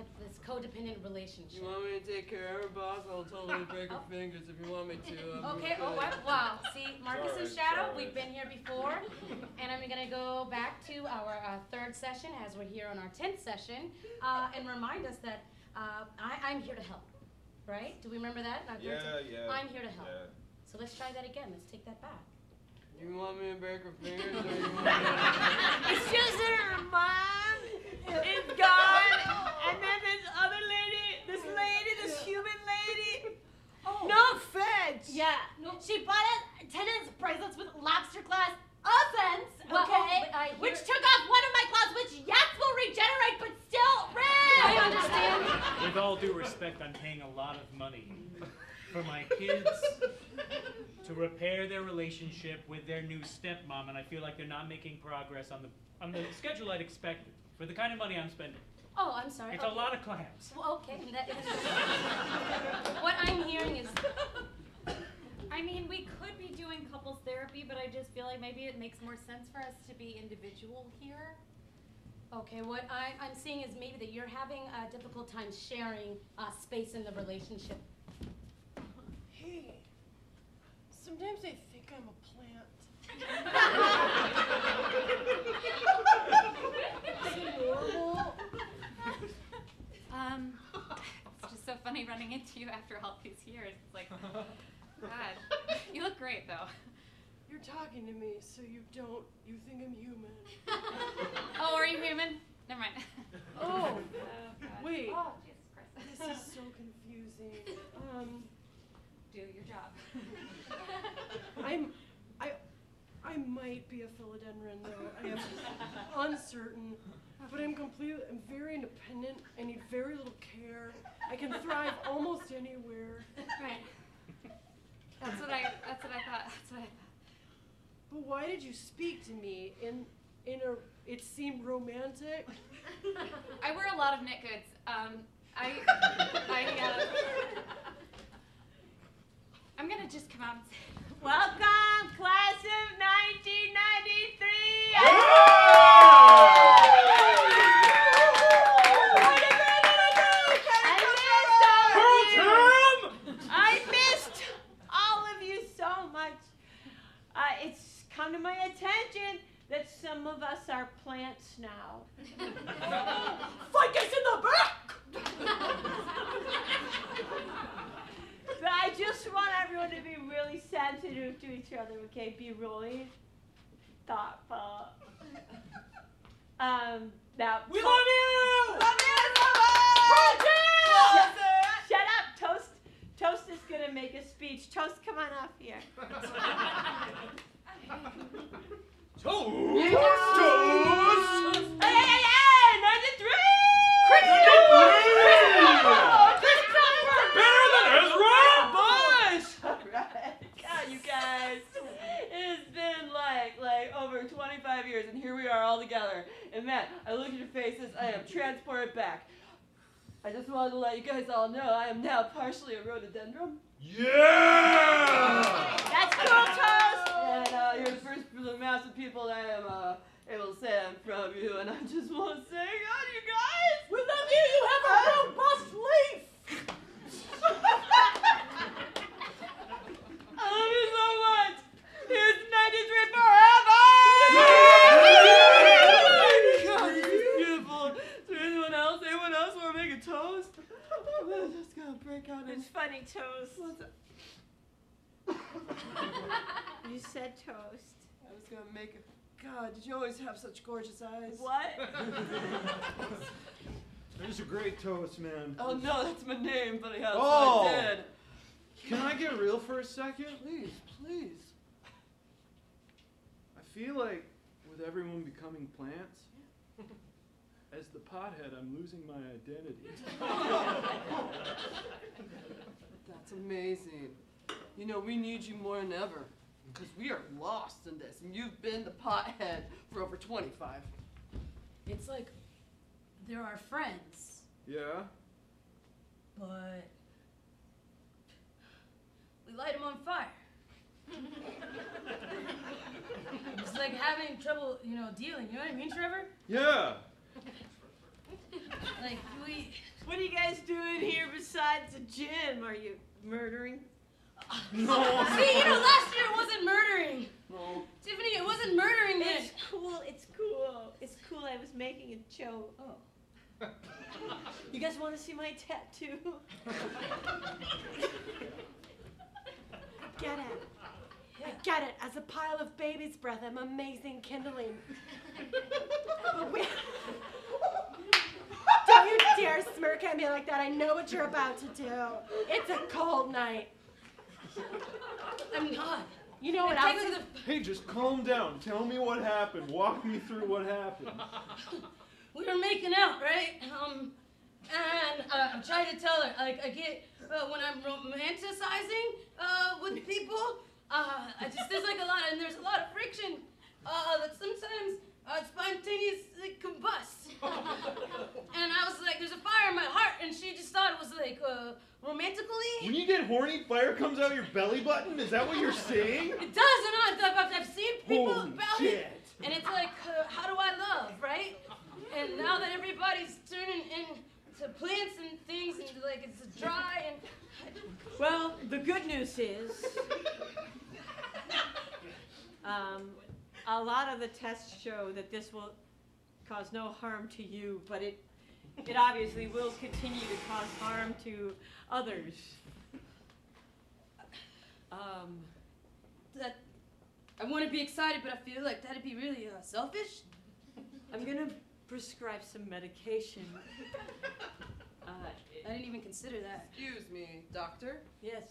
codependent relationship? You want me to take care of her, boss? I'll totally break her fingers if you want me to. Okay, wow. See, Marcus and Sorry, Shadow, sorry. we've been here before, and I'm gonna go back to our third session as we're here on our 10th session, and remind us that I'm here to help, right? Do we remember that? in our third se- Yeah. I'm here to help. Yeah. So let's try that again. Let's take that back. You want me to break her fingers or you want me to... It's just that her mom is gone, and then this human lady. Oh. No offense. Yeah. She bought us tennis bracelets with lobster class offense, Well, okay? but I hear- Which took off one of my claws, which yes will regenerate, but still red. I understand. With all due respect, I'm paying a lot of money for my kids to repair their relationship with their new stepmom, and I feel like they're not making progress on the schedule I'd expected for the kind of money I'm spending. Oh, I'm sorry. It's a lot of clams. Well, okay. What I'm hearing is, I mean, we could be doing couples therapy, but I just feel like maybe it makes more sense for us to be individual here. okay, what I'm seeing is maybe that you're having a difficult time sharing space in the relationship. Hey, sometimes I think I'm a plant. Is it normal? It's just so funny running into you after all these years. It's like, God, you look great though. You're talking to me, so you think I'm human. Oh, are you human? Never mind. Oh, God. wait. Oh, Jesus Christ. This is so confusing. Do your job. I might be a philodendron though. I am uncertain, but I'm very independent. I need very little care. I can thrive almost anywhere. Right. That's what I thought. But why did you speak to me it seemed romantic? I wear a lot of knit goods. I'm gonna just come out and say, Welcome, class of 1993! I missed all of you so much. It's come to my attention that some of us are plants now. Ficus in the back! But I just want everyone to be really sensitive to each other, okay? Be really thoughtful. Now, We love you! Love you! Shut up, Toast is gonna make a speech. Toast, come on up here. Toast! Hey, 93! Better than Ezra! Bush! Alright. God, you guys. It's been like over 25 years, and here we are all together. And man, I look at your faces, I am transported back. I just wanted to let you guys all know I am now partially a rhododendron. Yeah! That's cool, Toast! And you're the first of the massive people that I am able to say I'm from you, and I just want to say, God, you guys! We love you! You have a robust leaf! I love you so much! Here's 93 forever! God, this is beautiful. Is there anyone else? Anyone else want to make a toast? I'm just gonna break out in... It's funny, Toast. What's that? You said toast. I was gonna make it. God, did you always have such gorgeous eyes? What? That is a great toast, man. Oh no, that's my name, but yeah, that's Oh. what I did. Can I get real for a second? Please, please. I feel like with everyone becoming plants, as the pothead, I'm losing my identity. That's amazing. You know, we need you more than ever, because we are lost in this, and you've been the pothead for over 25. It's like they're our friends, Yeah? but we light them on fire. It's like having trouble, dealing. You know what I mean, Trevor? Yeah! Like we. What are you guys doing here besides the gym? Are you murdering? No! See, last year it wasn't murdering. No. Tiffany, it wasn't murdering then. It's cool. It's cool. It's cool. I was making a joke. Oh. You guys want to see my tattoo? Get it. I get it. As a pile of baby's breath, I'm amazing kindling. Don't you dare smirk at me like that. I know what you're about to do. It's a cold night. I'm not. You know what Take else me is... to the- Hey, just calm down. Tell me what happened. Walk me through what happened. We were making out, right? And I'm trying to tell her, like, I get, when I'm romanticizing with people, there's like there's a lot of friction that sometimes spontaneously combusts. And I was like, there's a fire in my heart, and she just thought it was like, romantically. When you get horny, fire comes out your belly button? Is that what you're saying? It does, and I've seen people Holy about shit. it, and it's like, how do I love, right? And now that everybody's turning into plants and things, and like it's dry, and Well, the good news is, a lot of the tests show that this will cause no harm to you, but it obviously will continue to cause harm to others. that I want to be excited, but I feel like that'd be really selfish. I'm gonna prescribe some medication. I didn't even consider that. Excuse me, doctor? Yes.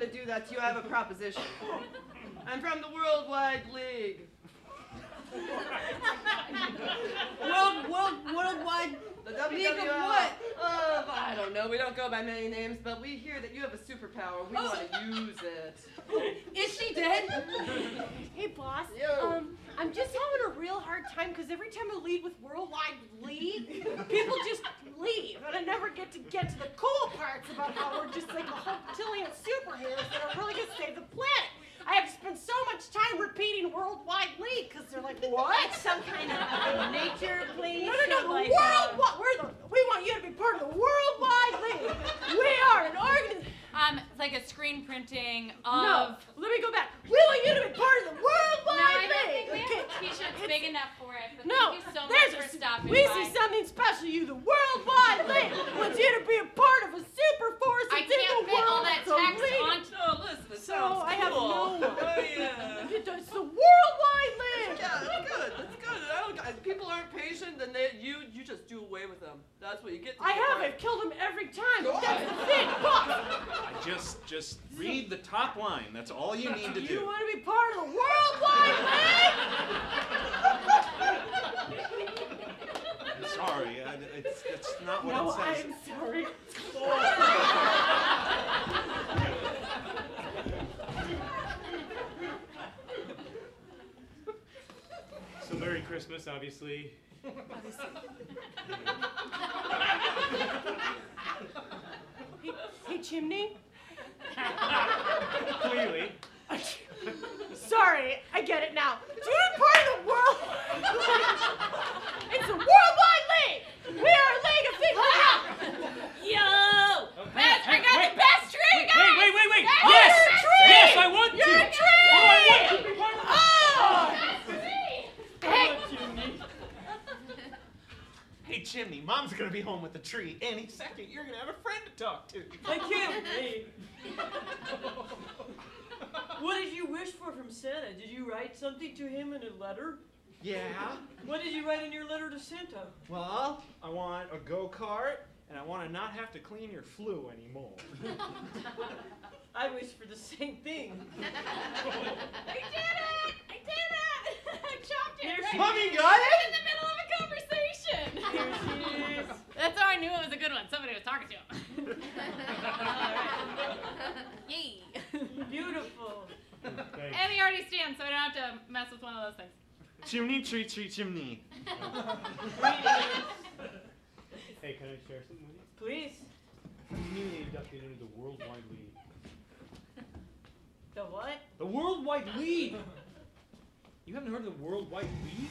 to do that to you. I have a proposition. I'm from the Worldwide League. Worldwide. The League of WWL. what? I don't know. We don't go by many names, but we hear that you have a superpower. We want to use it. Is she dead? Hey, boss. Yo. I'm just having a real hard time because every time I lead with Worldwide League, people just leave, and I never get to the cool parts about how we're just like a whole tillion superheroes that are really gonna save the planet. I have to spend so much time repeating Worldwide League because they're like, what? It's some kind of nature place. No, or like, we want you to be part of the Worldwide League. We are an organization. It's like a screen printing No, of. let me go back. We want you to be part of the No, I Worldwide don't think we League. have t-shirts big enough for it. But No, thank you so there's much for stopping we by. see something special. You, the Worldwide League, wants you to be a part of a super force I that's in can't the fit world. all that It's a text league. onto. No, listen, it So sounds I have cool. no one. Oh, yeah. It's the Worldwide League. Yeah, that's good. That's good. People aren't patient, then you just do away with them. That's what you get. I have. I've killed him every time. But that's the thing, boss. Just read the top line. That's all you need to You do. want to be part of the Worldwide I'm sorry, it's not what League? No, it says. I'm sorry. So Merry Christmas, obviously. Hey, Chimney. Clearly. Sorry, I get it now. Do you want part of the world? It's a Worldwide League. We are a league of things. Yo! Hey, We got the best tree, guys! Wait! That's Yes! your tree! Yes, I want to! You're a tree! Oh, I want to be part of the Hey, Hey, Chimney, Mom's gonna be home with the tree any second. You're gonna have a friend to talk to. I can't wait. What did you wish for from Santa? Did you write something to him in a letter? Yeah? What did you write in your letter to Santa? Well, I want a go-kart, and I want to not have to clean your flue anymore. I wish for the same thing. I did it! I chopped it right Mommy there. got it? In the middle of a conversation. Here she is. That's how I knew it was a good one. Somebody was talking to him. Yay. Beautiful. Thanks. And he already stands, so I don't have to mess with one of those things. Chimney, tree, chimney. Hey, can I share something with you? Please. I'm newly inducted into the Worldwide League. The what? The Worldwide League! You haven't heard of the Worldwide League?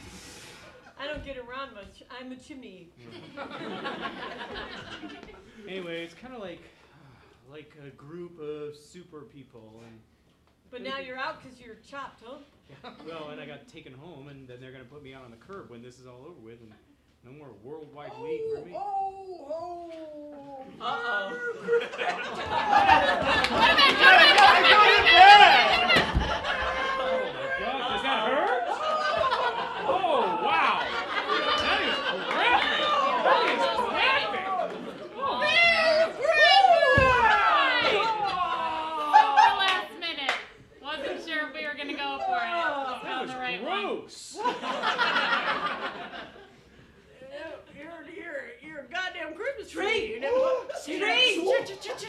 I don't get around much. I'm a chimney. Anyway, it's kind of like a group of super people, and But now you're out because you're chopped, huh? well, and I got taken home, and then they're gonna put me out on the curb when this is all over with, and no more Worldwide League for me. Uh-oh. Oh my God, does that hurt? Oh wow, that is graphic. That is graphic. Super last minute. Wasn't sure if we were gonna go for it. Just That found was the right one. gross. you're a goddamn Christmas tree. Tree! You never Tree!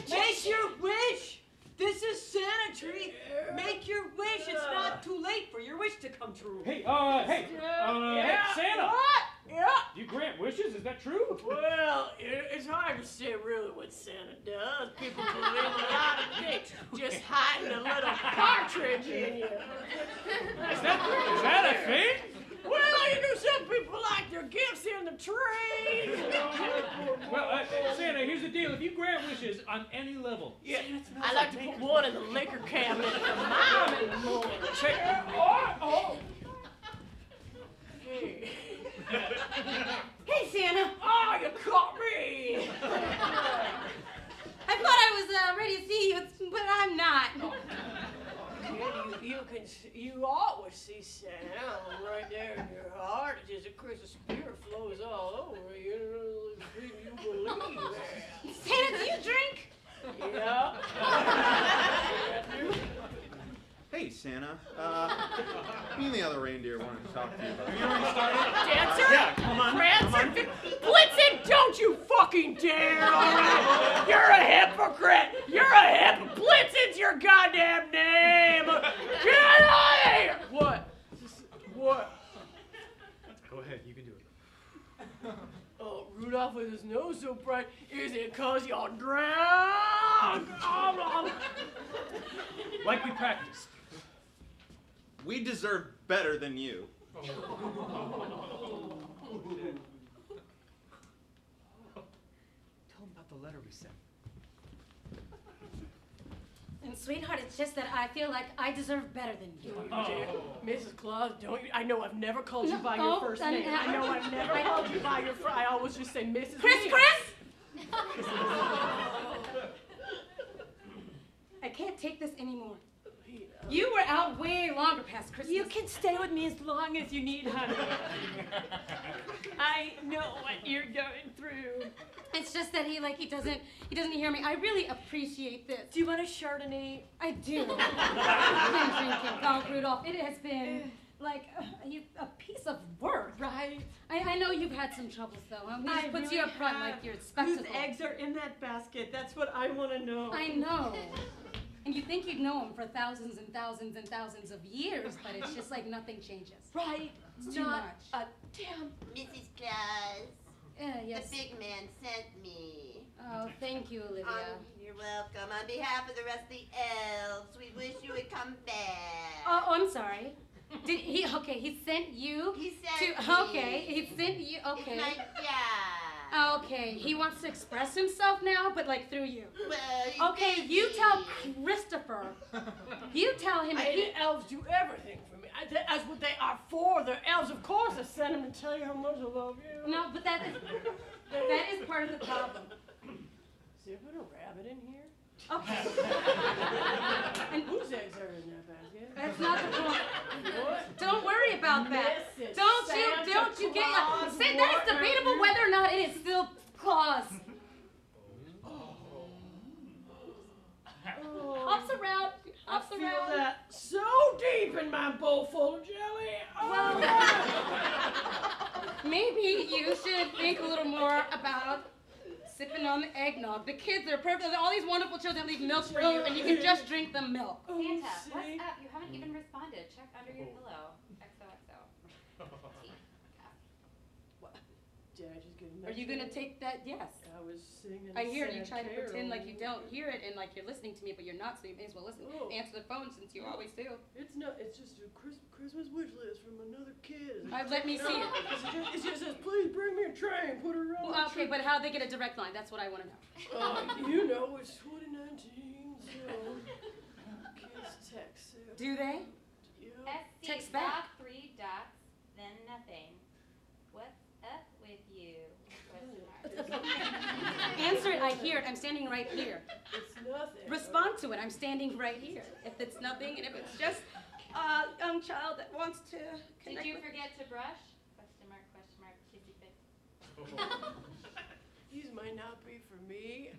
Make your wish! This is Santa Tree. Make your wish. It's not too late for your wish to come true. Hey, hey, Santa. What? Yeah. Do you grant wishes? Is that true? Well, it's hard to say really what Santa does. People believe a lot of things. Just hiding a little partridge in you. Is that a thing? Well, you know, some people like their gifts in the tree. Well, Santa, here's the deal. If you grant wishes on any level, Yeah, I like to put one in the liquor cabinet for Mom in the morning. Hey. Hey, Santa. Oh, you caught me! I thought I was ready to see you, but I'm not. You always see Santa right there in your heart. It's just a Christmas spirit flows all over you. You believe that. Santa, do you drink? Yeah. Hey, Santa. Me and the other reindeer wanted to talk to you about. Have you already started? Dancer? Yeah, come on. Prancer? Blitzen, don't you fucking dare, all right? You're a hypocrite. You're a Blitzen's your goddamn name. Get out of here. What? What? Go ahead, you can do it. Oh, Rudolph with his nose so bright, is it 'cause you're drunk? Like we practiced. We deserve better than you. Tell him about the letter we sent. And sweetheart, it's just that I feel like I deserve better than you. Mrs. Claus, don't you? I know I've never called you No, by your oh, first I name. I know I've never called you by your first. I always just say Mrs. Chris, Lee. Chris! I can't take this anymore. You were out way longer past Christmas. You can stay with me as long as you need, honey. I know what you're going through. It's just that he doesn't hear me. I really appreciate this. Do you want a Chardonnay? I do. I've been drinking. Oh, Rudolph, it has been like a piece of work. Right. I know you've had some troubles though. He I just puts really you up front have. like you're a spectacle. Whose eggs are in that basket? That's what I want to know. I know. And you think you'd know him for thousands and thousands and thousands of years, but it's just like nothing changes. Right. It's too Not much. a damn. Mrs. Claus, Yes. the big man sent me. Oh, thank you, Olivia. You're welcome. On behalf of the rest of the elves, we wish you would come back. Oh, I'm sorry. Did he? Okay, he sent you. He sent me. Okay, he sent you. Okay. It's my job. Okay, he wants to express himself now, but like through you. Well, Okay, you tell Christopher. You tell him. The elves do everything for me. That's what they are for. They're elves. Of course, I sent them to tell you how much I love you. No, but that is part of the problem. Is there a rabbit in here? Okay. And whose eggs are in that basket? That's not the point. What? Don't worry about that. Mrs. Don't Santa you get Claus say that is Morton. debatable whether or not it is still Claus. Hops around. I Hops feel around. that so deep in my bowl full of jelly. Well, maybe you should think a little more about sipping on the eggnog. The kids are perfect. All these wonderful children leave milk for you, and you can just drink the milk. Santa, see? what's up? You haven't even responded. Check under your pillow. XOXO. Did I just get a Are you gonna take that? Yes. I was singing. I hear it. You try to Santa pretend like you Carol. don't hear it and like you're listening to me, but you're not. So you may as well listen. Oh. Answer the phone since you always do. It's not. It's just a Christmas wish list from another kid. Let me see it. It just says, please bring me a tray and put it around. Well, okay, but how they get a direct line? That's what I want to know. You know, it's 2019, so kids text. So. Do they? Yeah. SC Text back. 3 dots, then nothing. What's up with you? Question mark. Answer it. I hear it. I'm standing right here. It's nothing. Respond to it. I'm standing right here. If it's nothing, and if it's just a young child that wants to connect Did you with- forget to brush? Question mark, kissy face. These might not be for me.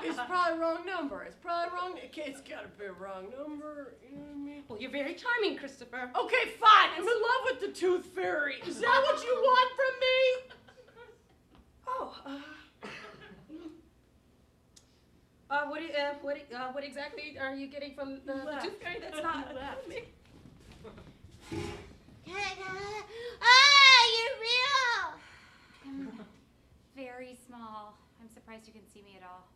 It's probably wrong number. It's probably wrong. It's gotta be a wrong number. You know what I mean? Well, you're very charming, Christopher. Okay, fine. I'm in love with the Tooth Fairy. Is that what you want from me? Oh. What exactly are you getting from the Tooth Fairy? That's not me. You're real. I'm very small. I'm surprised you can see me at all.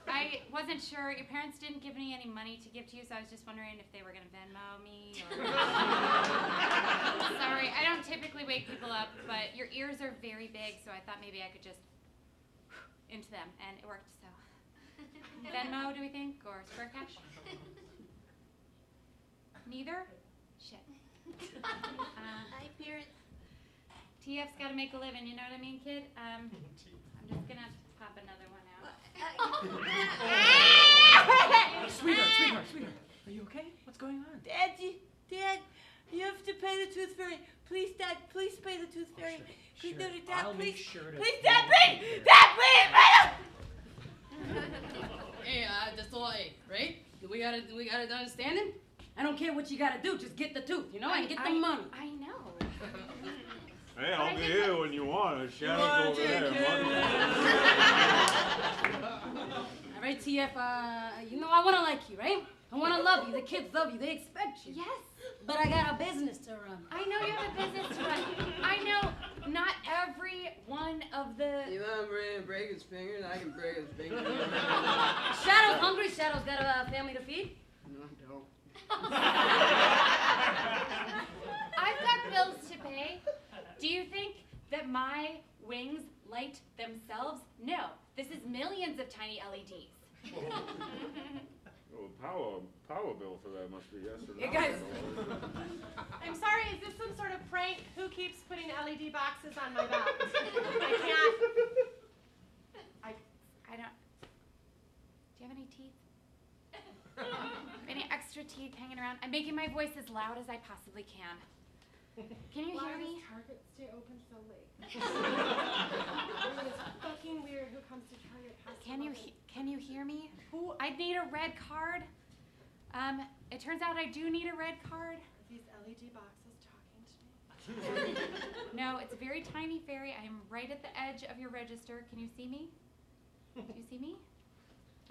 I wasn't sure. Your parents didn't give me any money to give to you, so I was just wondering if they were going to Venmo me or... Sorry, I don't typically wake people up, but your ears are very big, so I thought maybe I could just into them, and it worked, so. Venmo, do we think, or Square Cash? Neither? Shit. Hi, parents. TF's got to make a living, you know what I mean, kid? I'm just going to pop another one out. Sweetheart, are you okay? What's going on? Dad, you have to pay the Tooth Fairy. Please, Dad, please pay the Tooth Fairy. Please, Sure. Dad, I'll please. make sure to Please, pay Dad, you. please! Dad, please! Hey, that's all right? We got it understanding? I don't care what you gotta do, just get the tooth, you know, and get the money. I know. Hey, I'll be here when you want. The wanna Shadow's over take there. care All right, TF, you know I wanna like you, right? I wanna love you. The kids love you. They expect you. Yes. But I got a business to run. I know you have a business to run. I know not every one of the. You want Ray to break his finger, and I can break his finger. Shadow's hungry. Shadow's got a family to feed. No, I don't. I've got bills to pay. Do you think that my wings light themselves? No. This is millions of tiny LEDs. Well, power bill for that must be yes or no. Hey, guys. I'm sorry, is this some sort of prank? Who keeps putting LED boxes on my belt? I can't. I don't. Do you have any teeth? Any extra teeth hanging around? I'm making my voice as loud as I possibly can. Can you hear me? Target stay open so late? It's fucking weird who comes to Target past Can you hear me? Who? I need a red card. It turns out I do need a red card. Are these LED boxes talking to me? No, it's a very tiny fairy. I am right at the edge of your register. Can you see me? Do you see me?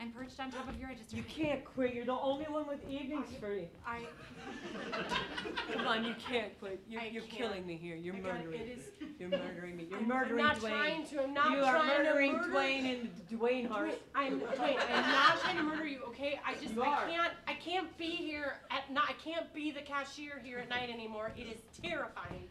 I'm perched on top of your register. You can't quit. You're the only one with evenings free. Come on, you can't quit. You're can't. killing me here. You're Again, murdering me. it is- You're murdering me. You're I'm murdering not Dwayne. trying to. I'm not You are trying murdering to murder Dwayne and Dwayne Hart. I'm not trying to murder you, okay? I are. can't be here I can't be the cashier here at night anymore. It is terrifying.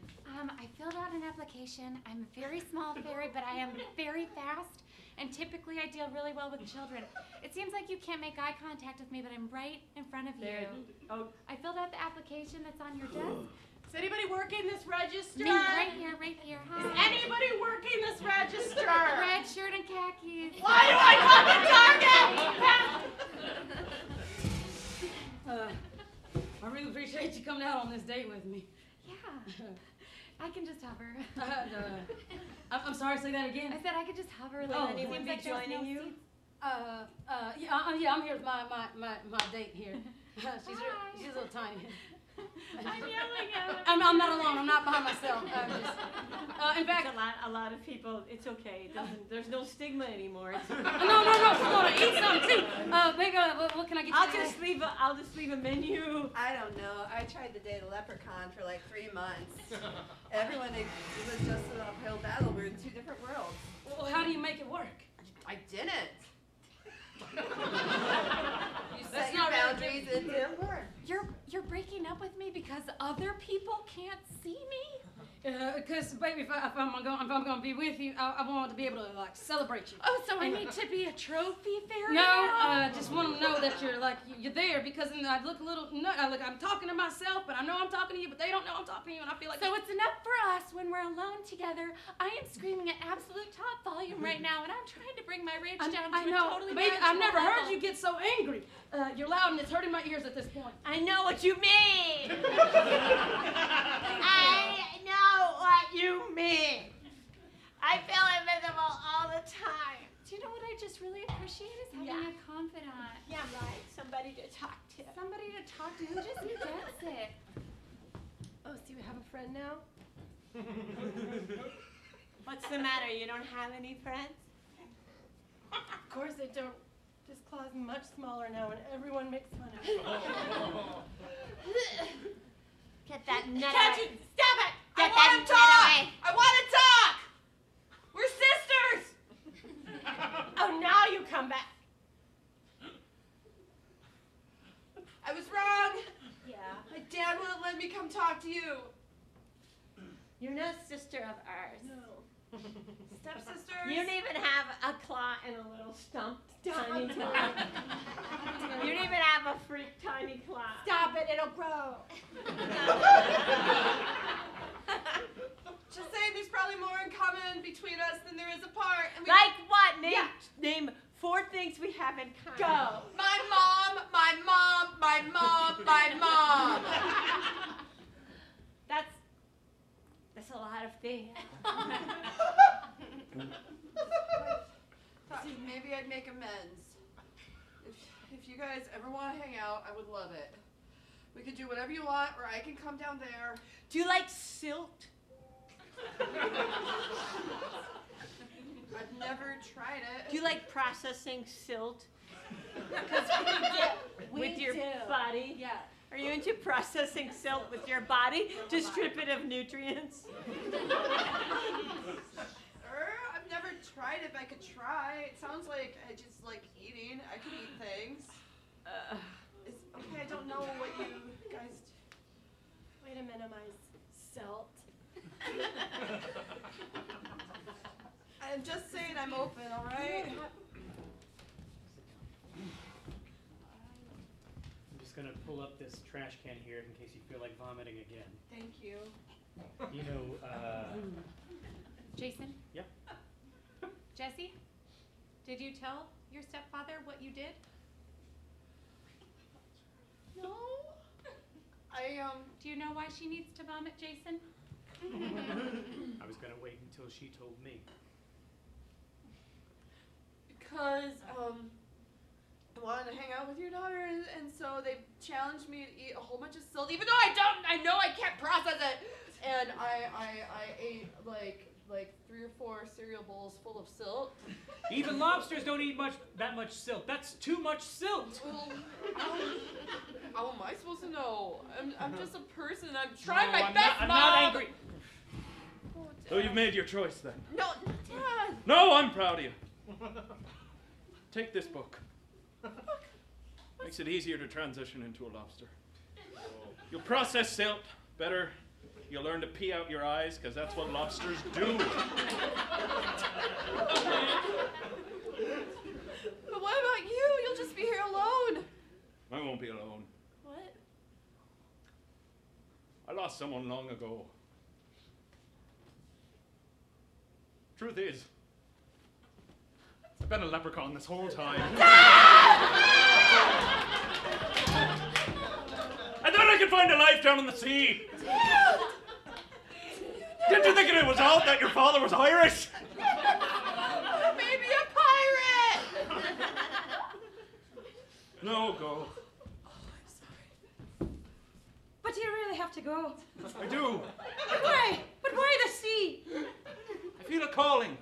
I filled out an application. I'm a very small fairy, but I am very fast, and typically I deal really well with children. It seems like you can't make eye contact with me, but I'm right in front of you. Oh, I filled out the application that's on your desk. Is anybody working this register? Me, right here, right here. Is Hi. anybody working this register? Red shirt and khakis. Why do I come to Target? I really appreciate you coming out on this date with me. Yeah. I can just hover. I'm sorry, say that again. I said I could just hover. Will like, anyone seems be like there's joining no you? seats. Yeah, I'm here with my date here. She's a little tiny. I'm yelling at him. I'm not alone. I'm not by myself. In fact, a lot of people. It's okay. It doesn't. There's no stigma anymore. It's, no. Come on, eat something too. Baby, what can I get you? I'll just leave a menu. I don't know. I tried to date a leprechaun for like 3 months. Everyone, it was just an uphill battle. We're in 2 different worlds. Well, how do you make it work? I didn't. You That's set your not really boundaries, it didn't work. You're breaking up with me because other people can't see me? Because baby, if I'm gonna be with you, I want to be able to like celebrate you. Oh, so I need to be a trophy fairy No, now? just want to know that you're there because then I look a little nut. I'm talking to myself, but I know I'm talking to you, but they don't know I'm talking to you, and I feel like. So it's enough for us when we're alone together. I am screaming at absolute top volume right now, and I'm trying to bring my rage down to I know, a totally baby. manageable I've never heard level. you get so angry. You're loud and it's hurting my ears at this point. I know what you mean. I know what you mean. I feel invisible all the time. Do you know what I just really appreciate is having Yeah. a confidant. Yeah, right. Somebody to talk to. Somebody to talk to who just gets it. Oh, so you have a friend now? What's the matter? You don't have any friends? Of course I don't. This claw's much smaller now, and everyone makes fun of me. Get that nut Can't away. you stop it? Get I that want to nut talk. away. I want to talk. We're sisters. Oh, now you come back. I was wrong. Yeah. My dad wouldn't let me come talk to you. You're no sister of ours. No. Stepsisters. You don't even have a claw and a little stump. Tiny claw. You don't even have a freak tiny claw. Stop it, it'll grow. Just saying, there's probably more in common between us than there is apart. And we Like what? Name 4 things we have in common. Go. My mom, my mom, my mom, my mom. That's a lot of things. Thought maybe I'd make amends. if you guys ever want to hang out, I would love it. We could do whatever you want, or I can come down there. Do you like silt? I've never tried it. Do you like processing silt? With your do. body? Yeah. Are you into processing silt with your body to strip it of nutrients? I've never tried it, but I could try. It sounds like I just like eating. I could eat things. It's okay, I don't know what you guys do. Way to minimize silt. I'm just saying I'm open, all right? I'm just gonna pull up this trash can here in case you feel like vomiting again. Thank you. You know, Jason? Yep. Jesse? Did you tell your stepfather what you did? No. Do you know why she needs to vomit, Jason? I was gonna wait until she told me. Because, I wanted to hang out with your daughter, and so they challenged me to eat a whole bunch of silt, even though I know I can't process it. And I ate like 3 or 4 cereal bowls full of silt. Even lobsters don't eat that much silt. That's too much silt. Well, how am I supposed to know? I'm just a person. I'm trying my best, I'm Mom. not angry. Oh, So you've made your choice then? No, Dad. No, I'm proud of you. Take this book. Makes it easier to transition into a lobster. You'll process silt better. You'll learn to pee out your eyes, because that's what lobsters do. But what about you? You'll just be here alone. I won't be alone. What? I lost someone long ago. Truth is, I've been a leprechaun this whole time. I thought I could find a life down in the sea. Didn't you think it was out that your father was Irish? Maybe a pirate. No, go. But do you really have to go? I do. But why? But why the sea? I feel a calling.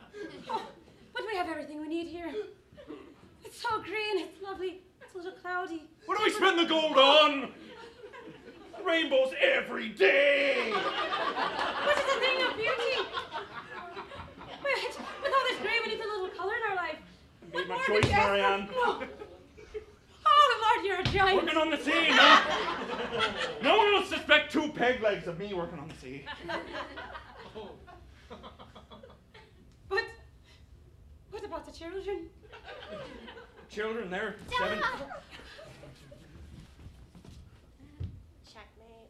Oh, but we have everything we need here. It's so green, it's lovely, it's a little cloudy. What do we spend the gold on? Rainbows every day. What is the thing of beauty? Wait, with all this grey, we need a little colour in our life. Made my What more choice, did you ask for? Marianne. No. Oh, Lord, you're a giant. Working on the sea, no? No one will suspect 2 peg legs of me working on the sea. But what about the children? Children, they're 7. Checkmate.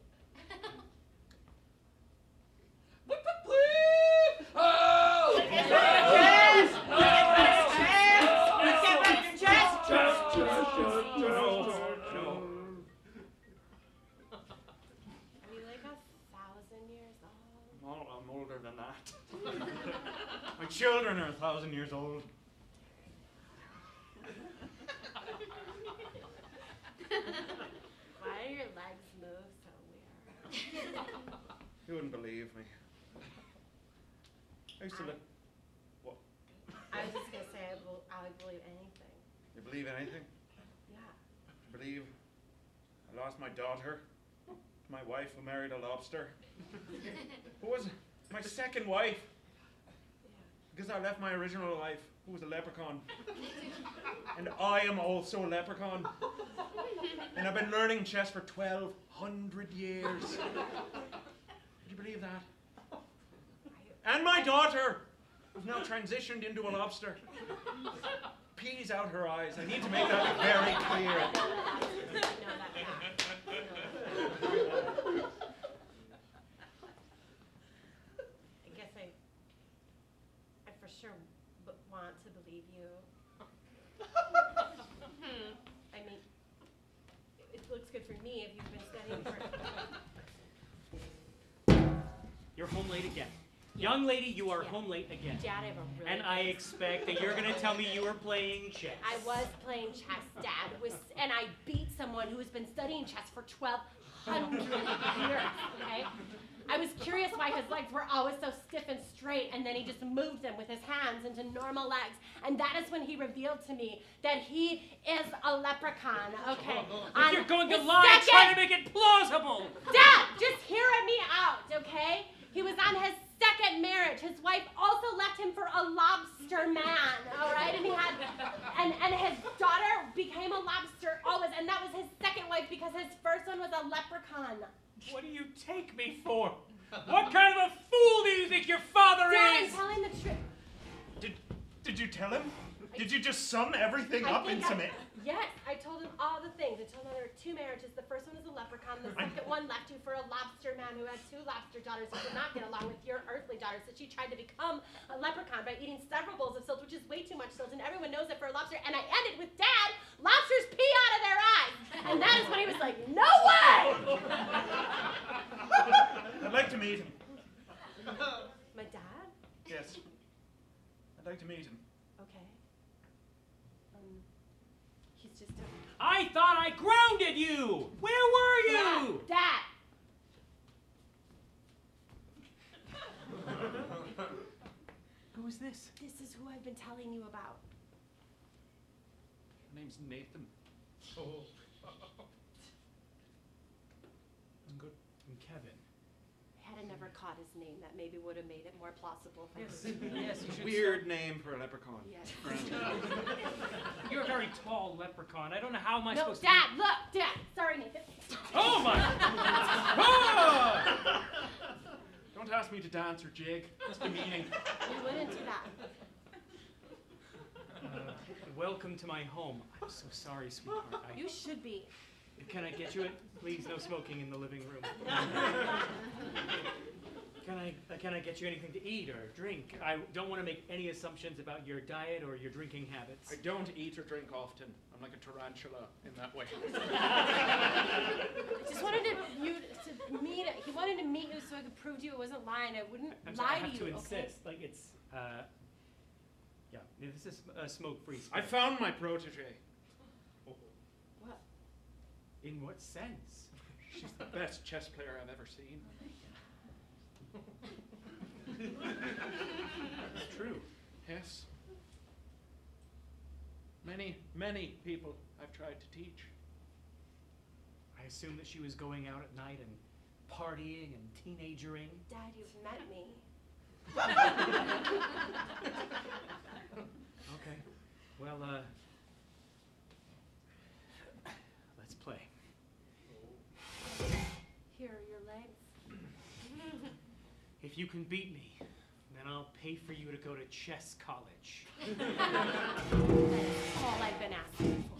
Oh! Are you like 1,000 years old? Oh, I'm older than that. My children are 1,000 years old. Why do your legs move so weird? You wouldn't believe me. I used to live. What? I was just gonna say I would believe anything. You believe anything? Yeah. You believe I lost my daughter to my wife who married a lobster? Who was my second wife? Because I left my original wife, who was a leprechaun. And I am also a leprechaun. And I've been learning chess for 1,200 years. Could you believe that? And my daughter, who's now transitioned into a lobster, pees out her eyes. I need to make that very clear. I guess I for sure want to believe you. I mean, it looks good for me if you've been studying for. You're home late again. Young lady, you are home late again. Dad, I have a really And I expect that you're going to tell me you were playing chess. I was playing chess, Dad, and I beat someone who has been studying chess for 1,200 years, okay? I was curious why his legs were always so stiff and straight, and then he just moved them with his hands into normal legs. And that is when he revealed to me that he is a leprechaun, okay? If you're going to lie, try to make it plausible. Dad, just hear me out, okay? He was on his second marriage. His wife also left him for a lobster man, all right? And he had, and his daughter became a lobster always, and that was his second wife because his first one was a leprechaun. What do you take me for? What kind of a fool do you think your father Dad, is? I'm telling the truth. Did you tell him? Did you just sum everything up in some... Yes, I told him all the things. I told him there were 2 marriages. The first one was a leprechaun. The second one left you for a lobster man who had 2 lobster daughters who could not get along with your earthly daughter. So she tried to become a leprechaun by eating several bowls of silt, which is way too much silt, and everyone knows it for a lobster. And I ended with Dad, lobsters pee out of their eyes. And that is when he was like, no way! I'd like to meet him. My dad? Yes. I'd like to meet him. Okay. He's just a... I thought I grounded you. Where were you? Dad! Who is this? This is who I've been telling you about. My name's Nathan. I'm good. I'm Kevin. Had I never caught his name, that maybe would have made it more plausible. Yes, yes, you should. Weird name for a leprechaun. Yes. You're a very tall leprechaun. I don't know how am I No, supposed Dad, look, Dad. Sorry, Nathan. to... Oh my! Ah! Don't ask me to dance or jig. That's demeaning. We wouldn't do that. Welcome to my home. I'm so sorry, sweetheart. You should be. Can I get you a... Please, no smoking in the living room. Can I get you anything to eat or drink? I don't want to make any assumptions about your diet or your drinking habits. I don't eat or drink often. I'm like a tarantula in that way. I just wanted to meet it. He wanted to meet you so I could prove to you it wasn't lying. I wouldn't I'm lie sorry, I have to to you. insist. Okay? Like it's... Yeah, this is a smoke-free I space. found my protege. What? In what sense? She's the best chess player I've ever seen. It's true. Yes. Many, many people I've tried to teach. I assumed that she was going out at night and partying and teenagering. Dad, you've met me. Okay. Well, let's play. Here are your legs. If you can beat me, then I'll pay for you to go to chess college. That's all I've been asking for.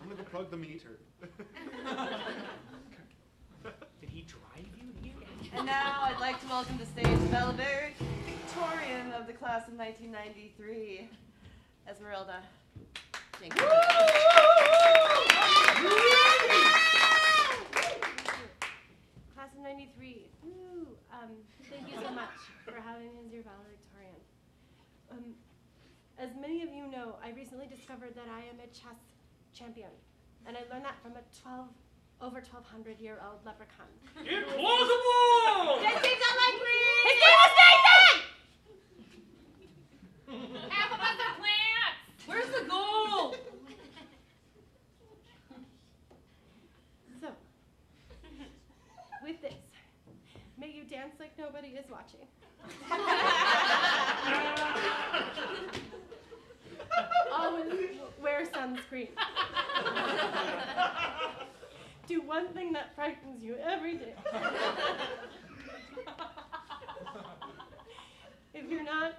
I'm gonna go plug the meter. Did he drive you here? And now I'd like to welcome to stage Bella Berry, Victorian of the class of 1993, Esmeralda. Thank you. Class of 93. Woo. Thank you so much for having me as your valedictorian. As many of you know, I recently discovered that I am a chess champion. And I learned that from a over 1,200-year-old leprechaun. Implausible! That seems unlikely! His name was Nathan! Half of us are plants. Where's the goal? So, with this, may you dance like nobody is watching. Always wear sunscreen. Do one thing that frightens you every day. If you're not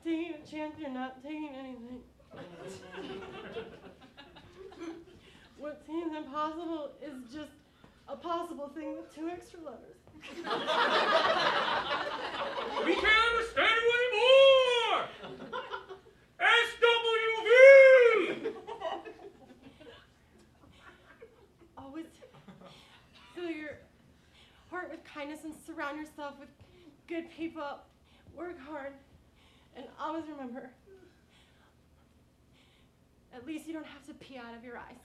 taking a chance, you're not taking anything. What seems impossible is just a possible thing with 2 extra letters. We can't understand you anymore! SWV! part with kindness and surround yourself with good people. Work hard. And always remember, at least you don't have to pee out of your eyes.